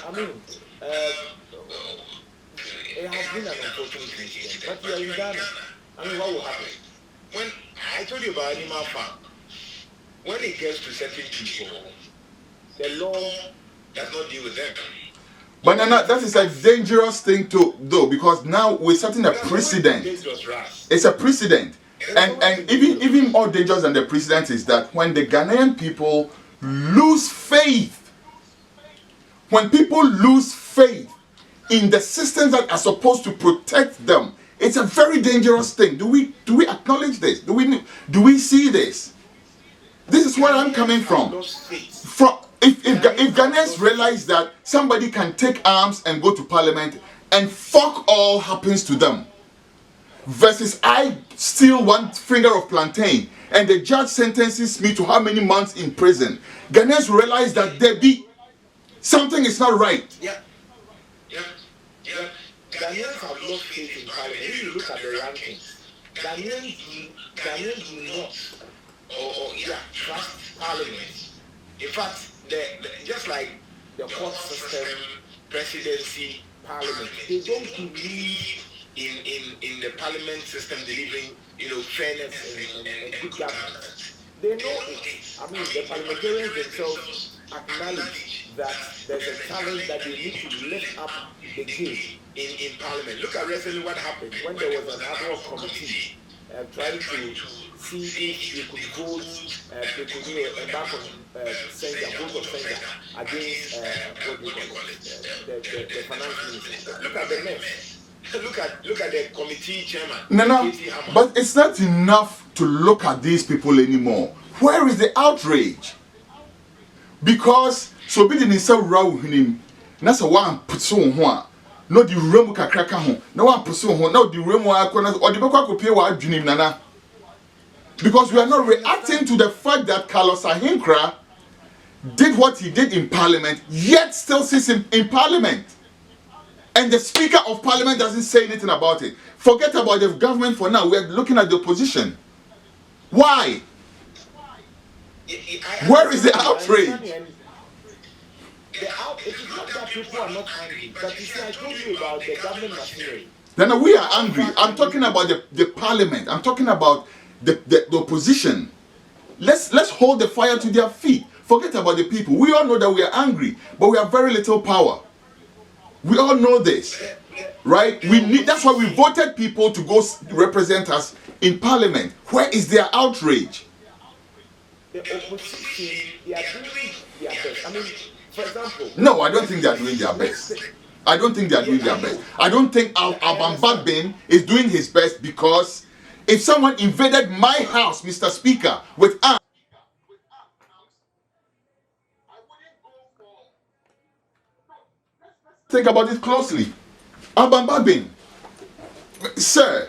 I mean, it has been an unfortunate incident, but we are in Ghana. I mean, what will happen? When I told you about animal farm, when it gets to certain people, the law does not deal with them. But Nana, that is a dangerous thing to do, because now we're setting a precedent. It's a precedent. And even more dangerous than the precedent is that when the Ghanaian people lose faith, when people lose faith in the systems that are supposed to protect them, it's a very dangerous thing. Do we acknowledge this? Do we see this? This is where I'm coming from. If Ghanaians realize that somebody can take arms and go to parliament and fuck all happens to them, versus I steal one finger of plantain and the judge sentences me to how many months in prison, Ghanaians realize that something is not right. Ghanaians have lost faith in parliament. If you look at the rankings, Ghanaians do not trust parliament. In fact, just like the court system, presidency, parliament, they don't believe in the parliament system delivering, fairness and good governance. They know it. I mean, the parliamentarians themselves acknowledge that there's a challenge that they need to lift up the game in parliament. Look at recently what happened when there was an ad hoc committee trying to see if they could vote, they could embark on vote of censure against what do you call it, the finance minister. Look at the mess. Look at the committee chairman. No, but it's not enough to look at these people anymore. Where is the outrage? Because so be the so raw him. That's a one pursue one. No the room kakraka ho. No one pursue ho. No the room wa or the beko kopie wa adwunim nana. Because we are not reacting to the fact that Carlos Ahinkra did what he did in parliament, yet still sits in parliament. And the Speaker of Parliament doesn't say anything about it. Forget about the government for now. We're looking at the opposition. Why? Where is the outrage? It is not that people are not angry, but you see, I told you about the government machinery. Then we are angry. I'm talking about the parliament. I'm talking about the opposition. Let's hold the fire to their feet. Forget about the people. We all know that we are angry, but we have very little power. We all know this, right? That's why we voted people to go represent us in parliament. Where is their outrage? The opposition, they are doing their best. I mean, for example... No, I don't think they are doing their best. I don't think they are doing their best. I don't think Al-Bagbin is doing his best, because if someone invaded my house, Mr. Speaker, with arms, think about it closely. Al-Bagbin, sir,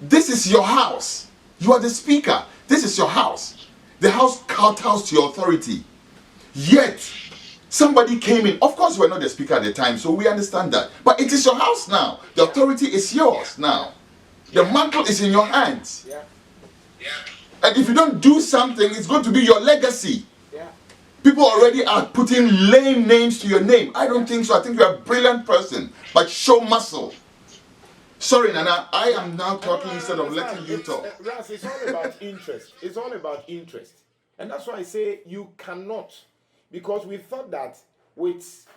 this is your house. You are the speaker. This is your house. The house kowtows to your authority. Yet, somebody came in. Of course, you were not the speaker at the time, so we understand that. But it is your house now. The authority is yours now. The mantle is in your hands. And if you don't do something, it's going to be your legacy. People already are putting lame names to your name. I don't think so. I think you're a brilliant person, but show muscle. Sorry, Nana, I am now talking instead of letting you talk. Ras, it's all about interest. It's all about interest. And that's why I say you cannot, because we thought that with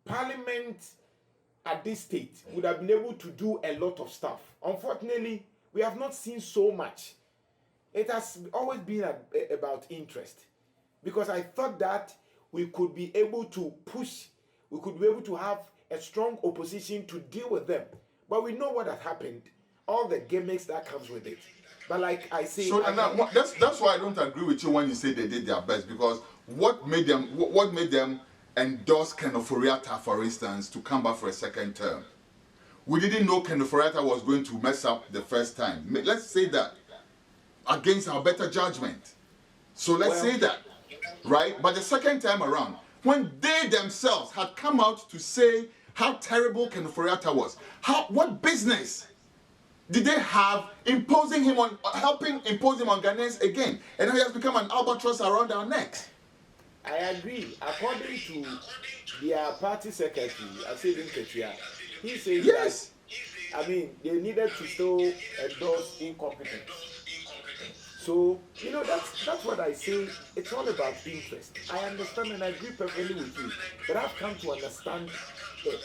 Parliament at this state would have been able to do a lot of stuff. Unfortunately, we have not seen so much. It has always been about interest. Because I thought that we could be able to push, we could be able to have a strong opposition to deal with them. But we know what has happened, all the gimmicks that comes with it. But like I say, so that's why I don't agree with you when you say they did their best, because what made them endorse Ken Ofori-Atta, for instance, to come back for a second term? We didn't know Ken Ofori-Atta was going to mess up the first time. Let's say that, against our better judgment. So let's say that, right? But the second time around, when they themselves had come out to say how terrible Ken Ofori-Atta was, what business did they have helping impose him on Ghanaians again? And now he has become an albatross around our necks. I agree. According to their party secretary, Alleging, he says yes. that, I mean, they needed to still endorse incompetence. So, you know, that's what I say. It's all about interest. I understand and I agree perfectly with you. But I've come to understand that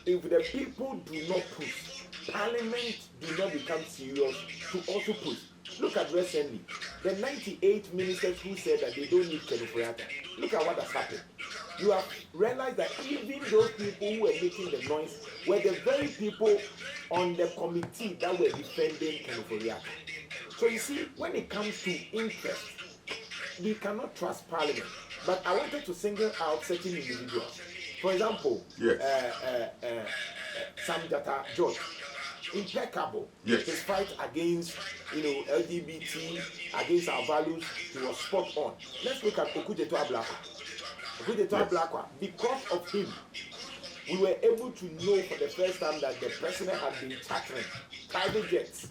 if the people do not push, Parliament do not become serious to also push. Look at recently, the 98 ministers who said that they don't need Ken Ofori-Atta. Look at what has happened. You have realized that even those people who were making the noise were the very people on the committee that were defending Ken Ofori-Atta. So you see, when it comes to interest, we cannot trust Parliament. But I wanted to single out certain individuals. For example, Sam Jatta George, impeccable. Yes. His fight against, LGBT, against our values, he was spot on. Let's look at Okudzeto Ablakwa. Because of him, we were able to know for the first time that the president had been chartering private jets.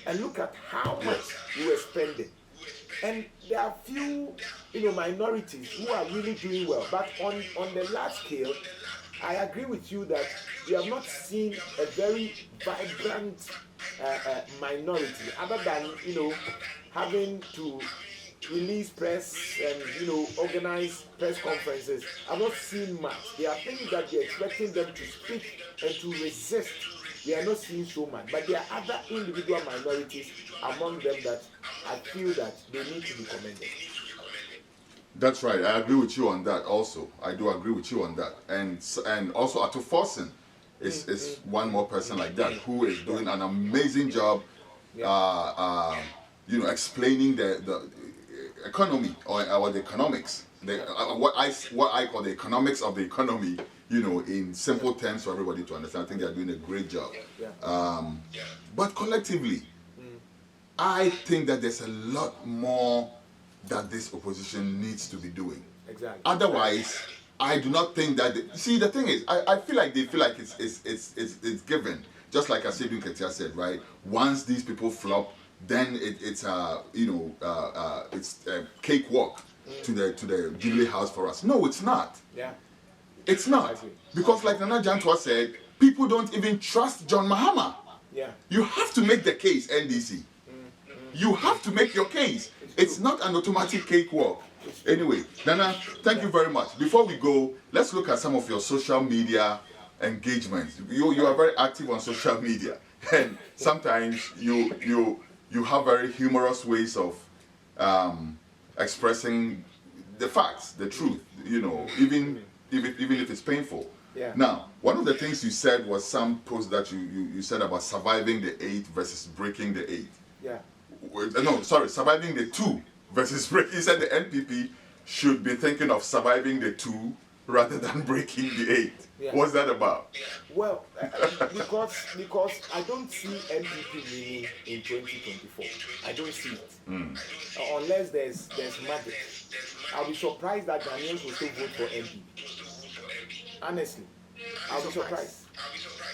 And look at how much we were spending. And there are few, minorities who are really doing well. But on the large scale, I agree with you that we have not seen a very vibrant minority, other than, having to release press and, organize press conferences. I've not seen much. There are things that we're expecting them to speak and to resist. We are not seeing so much. But there are other individual minorities among them that I feel that they need to be commended. That's right. I agree with you on that also. I do agree with you on that. And also Ato Forson is one more person like that who is doing an amazing job explaining the economy or the economics. What I call the economics of the economy, in simple terms for everybody to understand. I think they're doing a great job. But collectively, I think that there's a lot more that this opposition needs to be doing. Exactly. Otherwise, I do not think that. The thing is, I feel like they feel like it's given. Just like Asiedu Nketia said, right? Once these people flop, then it's cakewalk to the Jubilee House for us. No, it's not. Yeah. It's not. Because like Nana Jantuah said, people don't even trust John Mahama. Yeah. You have to make the case, NDC. You have to make your case. It's not an automatic cakewalk. Anyway, Nana, thank you very much. Before we go, let's look at some of your social media engagements. You are very active on social media, and sometimes you have very humorous ways of expressing the facts, the truth. Even if it's painful. Yeah. Now, one of the things you said was some post that you said about surviving the 8 versus breaking the 8. Yeah. No, sorry, surviving the 2 versus breaking. You said the NPP should be thinking of surviving the 2 rather than breaking the 8. Yeah. What's that about? Well, because I don't see NPP winning in 2024. I don't see it. Unless there's magic. I'll be surprised that Ghanaians will still vote for NPP. Honestly, I'll be surprised.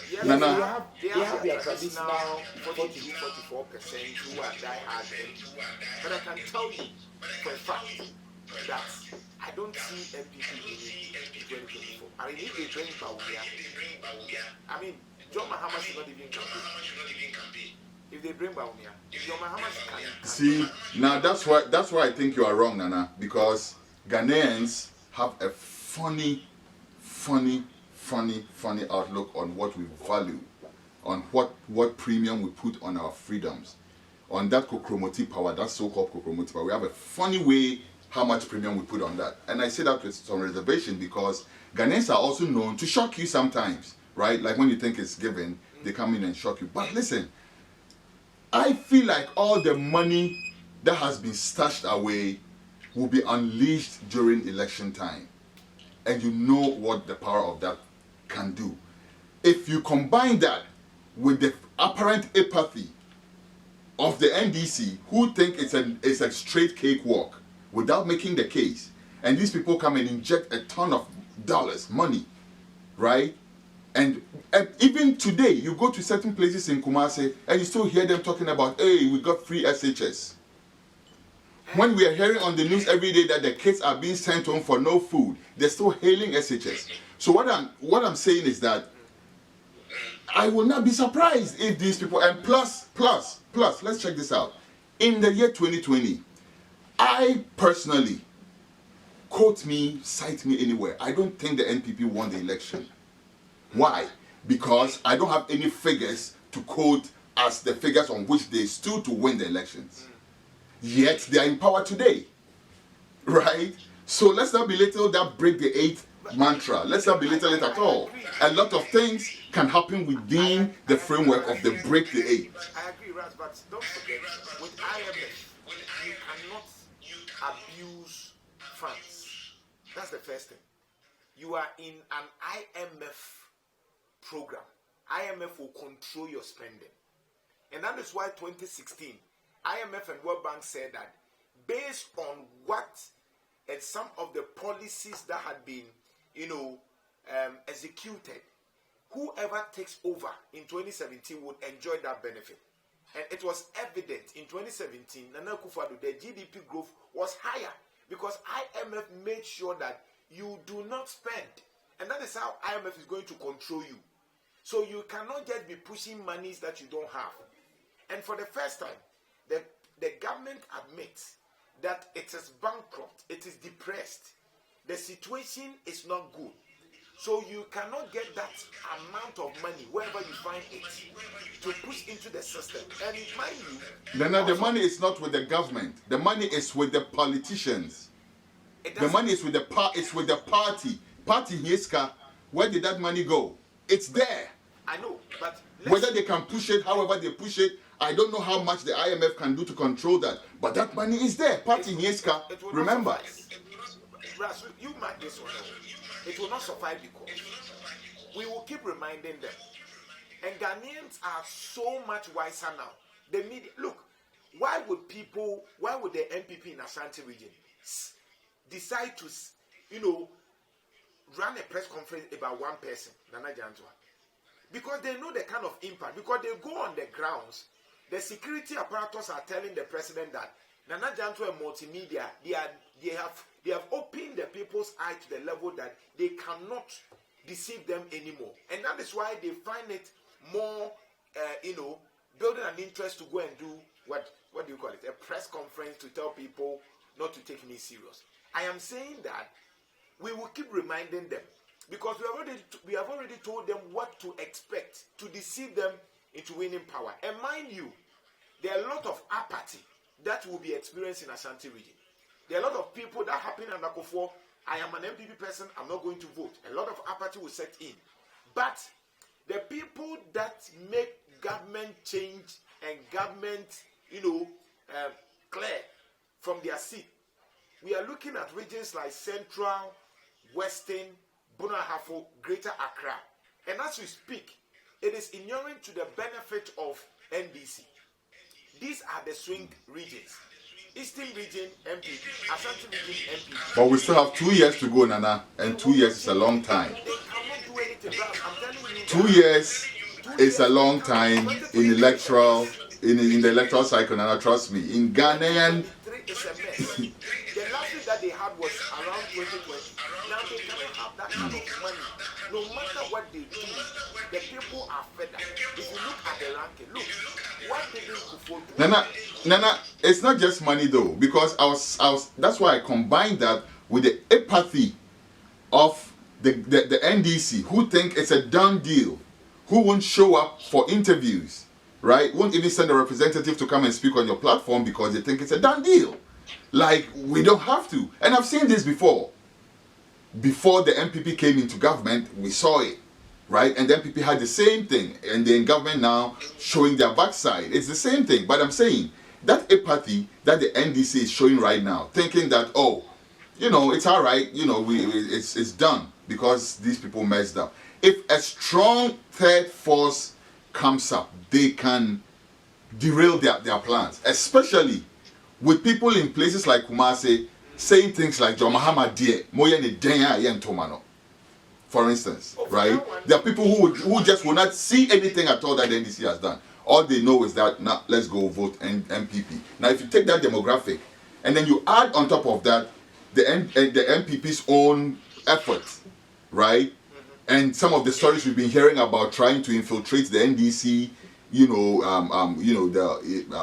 Yes, Nana. They have their traditional 42-44% who are die-hard. But I can tell you for a fact that I don't see MPP winning in 2024. I mean, if they bring Bawumia, John Mahama should not even campaign. If they bring Bawumia, John Mahama can. See, now that's why I think you are wrong, Nana, because Ghanaians have a funny outlook on what we value, on what premium we put on our freedoms, on that kokromoti power, that so-called kokromoti power. We have a funny way how much premium we put on that. And I say that with some reservation because Ghanaians are also known to shock you sometimes, right? Like when you think it's given, they come in and shock you. But listen, I feel like all the money that has been stashed away will be unleashed during election time. And you know what the power of that can do. If you combine that with the apparent apathy of the NDC, who think it's a straight cakewalk without making the case, and these people come and inject a ton of dollars, money, right? And even today, you go to certain places in Kumasi and you still hear them talking about, hey, we got free SHS. When we are hearing on the news every day that the kids are being sent home for no food, they're still hailing SHS. So what I'm saying is that I will not be surprised if these people, and plus, let's check this out. In the year 2020, I personally, quote me, cite me anywhere, I don't think the NPP won the election. Why? Because I don't have any figures to quote as the figures on which they stood to win the elections. Yet they are in power today, right? So let's not belittle that break the eighth mantra. Let's not belittle it at all. A lot of things can happen within the framework of the break the eighth. I agree, Raz, but don't forget, with IMF, you cannot abuse funds. That's the first thing. You are in an IMF program. IMF will control your spending. And that is why 2016, IMF and World Bank said that based on what and some of the policies that had been, executed, whoever takes over in 2017 would enjoy that benefit. And it was evident in 2017, Nana Akufo-Addo, the GDP growth was higher because IMF made sure that you do not spend. And that is how IMF is going to control you. So you cannot just be pushing monies that you don't have. And for the first time, the government admits that it is bankrupt, it is depressed. The situation is not good. So you cannot get that amount of money wherever you find it to push into the system. And mind you, the money is not with the government. The money is with the politicians. The money is with the party. Party Hieska, where did that money go? It's there. I know, but whether they can push it, however they push it, I don't know how much the IMF can do to control that. But that money is there. Party Hieska, remember. Ras, you mark this one. It will not survive because we will keep reminding them. And Ghanaians are so much wiser now. The media, look, why would the NPP in Ashanti region decide to, run a press conference about one person, Nana Jantuah? Because they know the kind of impact. Because they go on the grounds, the security apparatus are telling the president that Nana Jantuah and multimedia, they have opened the people's eye to the level that they cannot deceive them anymore. And that is why they find it more, building an interest to go and do what do you call it? A press conference to tell people not to take me serious. I am saying that we will keep reminding them because we have already told them what to expect to deceive them into winning power. And mind you, there are a lot of apathy that will be experienced in Ashanti region. There are a lot of people that happen under Akufo. I am an MPP person, I'm not going to vote. A lot of apathy will set in. But the people that make government change and government, clear from their seat, we are looking at regions like Central, Western, Bunahafo, Greater Accra. And as we speak, it is inuring to the benefit of NDC. These are the swing regions. Eastern region, MPP. Ashanti region, MPP. But we still have 2 years to go, Nana. And 2 years is a long time. They cannot do anything. I'm telling you. 2 years is a long time in the electoral cycle, Nana. Trust me. In Ghanaian... It's a mess. The last thing that they had was around 2020. Now they cannot have that kind of money. No matter what they do, the people are fed up. If you look at the ranking, look, what didn't Akufo do? Nana, it's not just money though, because I was that's why I combined that with the apathy of the NDC, who think it's a done deal, who won't show up for interviews, right? Won't even send a representative to come and speak on your platform because they think it's a done deal. Like, we don't have to. And I've seen this before. Before the MPP came into government, we saw it, right? And the MPP had the same thing, and they're in government now showing their backside. It's the same thing, but I'm saying that apathy that the NDC is showing right now, thinking that, oh, you know, it's all right, you know, it's done because these people messed up. If a strong third force comes up, they can derail their plans, especially with people in places like Kumasi saying things like John Mahama dear, Moya ne denya yen tomano. For instance, right? There are people who just will not see anything at all that the NDC has done. All they know is that now let's go vote MPP. Now, if you take that demographic and then you add on top of that the MPP's own efforts, right? And some of the stories we've been hearing about trying to infiltrate the NDC, the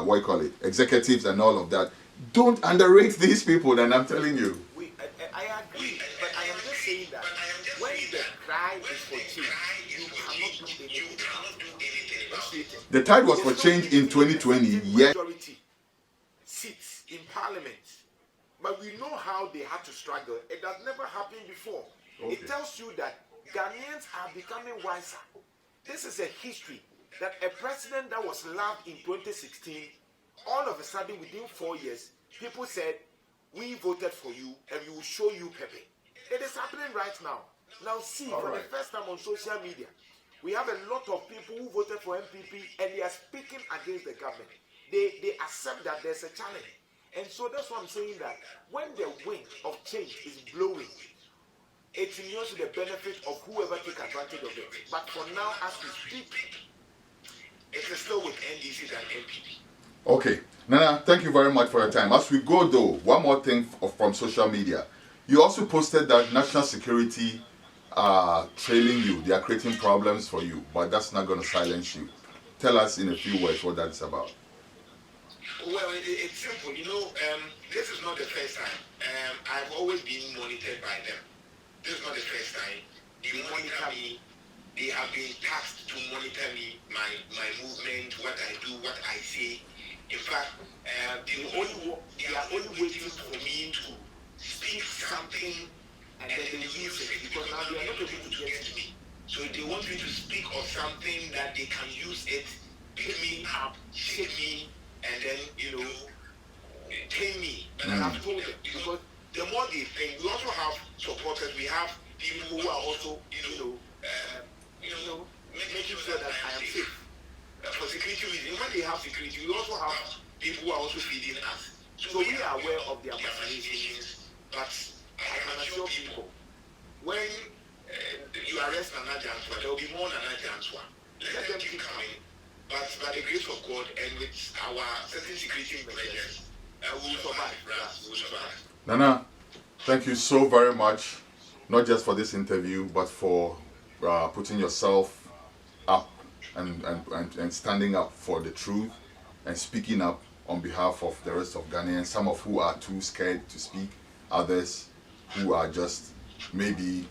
what you call it, executives and all of that. Don't underrate these people, and I'm telling you. I agree, but I am just saying that when the cry is for change, you cannot do anything. The tide was for change in 2020. Yes. Majority seats in parliament, but we know how they had to struggle. It has never happened before. Okay. It tells you that Ghanaians are becoming wiser. This is a history that a president that was loved in 2016, all of a sudden within 4 years, people said, we voted for you and we will show you Pepe. It is happening right now. Now see, for the first time on social media, we have a lot of people who voted for MPP and they are speaking against the government. They accept that there's a challenge. And so that's why I'm saying that when the wind of change is blowing, it's in to the benefit of whoever take advantage of it. But for now, as we speak, it is still with NDC than MPP. Okay. Nana, thank you very much for your time. As we go though, one more thing from social media. You also posted that national security are trailing you. They are creating problems for you, but that's not going to silence you. Tell us in a few words what that's about. Well, it's simple. This is not the first time. I've always been monitored by them. This is not the first time. They monitor me. They have been tasked to monitor me, my movement, what I do, what I say. In fact, they are only waiting for me to speak something and then they use it because now they are not able to get to me. So they want me to speak of something that they can use it, pick me up, shake me, and then, tame me. And I've told them because the more they think, we also have supporters, we have people who are also, making sure that I am safe. For security reasons, when they have security, we also have people who are also feeding us. So we are aware of their machinations, but I can assure people, when you arrest Nana Jantuah, there will be more Nana Jantuah. Let them keep coming. But by the grace of God and with our certain security measures, we will survive. We will survive. Nana, thank you so very much, not just for this interview, but for putting yourself up and standing up for the truth and speaking up on behalf of the rest of Ghanaians, some of who are too scared to speak, others who are just maybe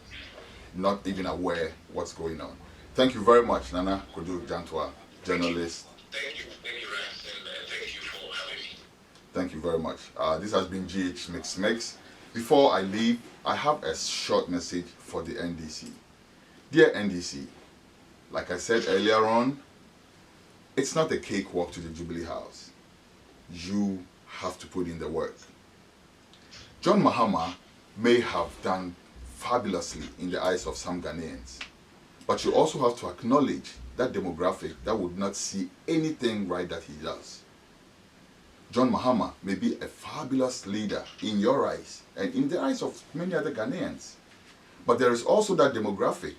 not even aware what's going on. Thank you very much, Nana Kwadwo Jantuah, journalist. Thank you, Rance, and thank you for having me. Thank you very much. This has been GhMixMixx. Before I leave, I have a short message for the NDC. Dear NDC, like I said earlier on, it's not a cakewalk to the Jubilee House. You have to put in the work. John Mahama may have done fabulously in the eyes of some Ghanaians, but you also have to acknowledge that demographic that would not see anything right that he does. John Mahama may be a fabulous leader in your eyes and in the eyes of many other Ghanaians, but there is also that demographic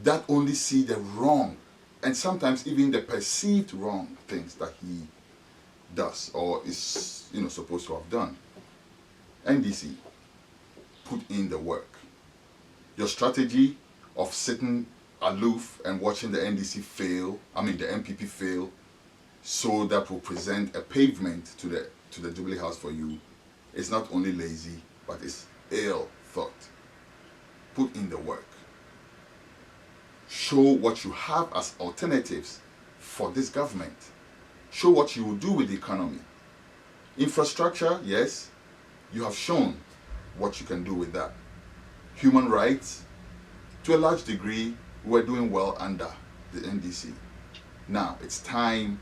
that only see the wrong and sometimes even the perceived wrong things that he does or is supposed to have done. NDC, put in the work. Your strategy of sitting aloof and watching the NDC fail, the MPP fail, so that will present a pavement to the Jubilee House for you, is not only lazy, but it's ill thought. Put in the work. Show what you have as alternatives for this government. Show what you will do with the economy. Infrastructure, yes, you have shown what you can do with that. Human rights, to a large degree, we're doing well under the NDC. Now, it's time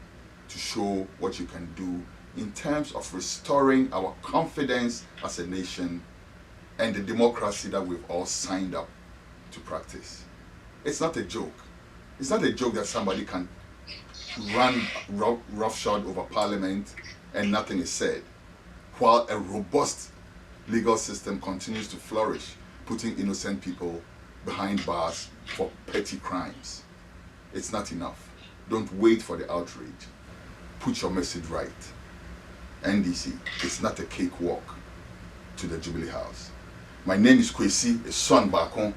to show what you can do in terms of restoring our confidence as a nation and the democracy that we've all signed up to practice. It's not a joke. It's not a joke that somebody can run roughshod over Parliament and nothing is said, while a robust legal system continues to flourish, putting innocent people behind bars for petty crimes. It's not enough. Don't wait for the outrage. Put your message right. NDC, it's not a cakewalk to the Jubilee House. My name is Kwesi E, son Baako,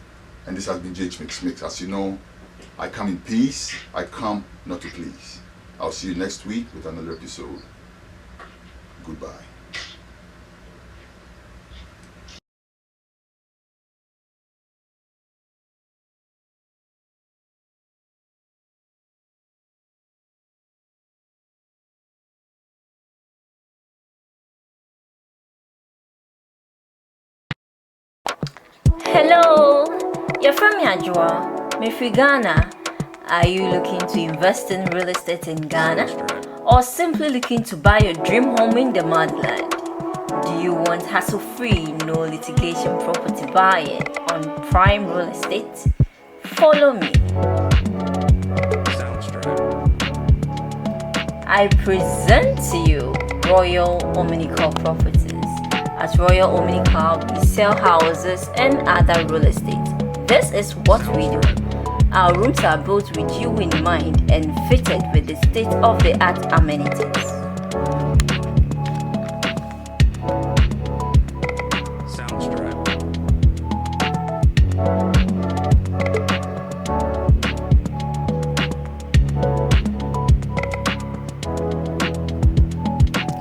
and this has been GhMixMixx. As you know, I come in peace, I come not to please. I'll see you next week with another episode. Goodbye. Hello, you're from Yajua, me free Ghana. Are you looking to invest in real estate in Ghana, or simply looking to buy your dream home in the motherland? Do you want hassle-free, no litigation property buying on prime real estate? Follow me. I present to you Royal Omnical Properties. At Royal Omnical, we sell houses and other real estate. This is what we do. Our rooms are built with you in mind and fitted with the state-of-the-art amenities.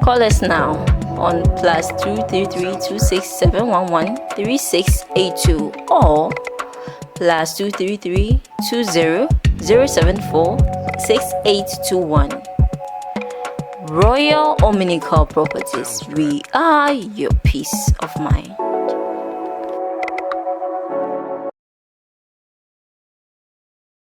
Call us now on +233 26711 3682 or +233 20 074 6821. Royal Omnical Properties. We are your peace of mind.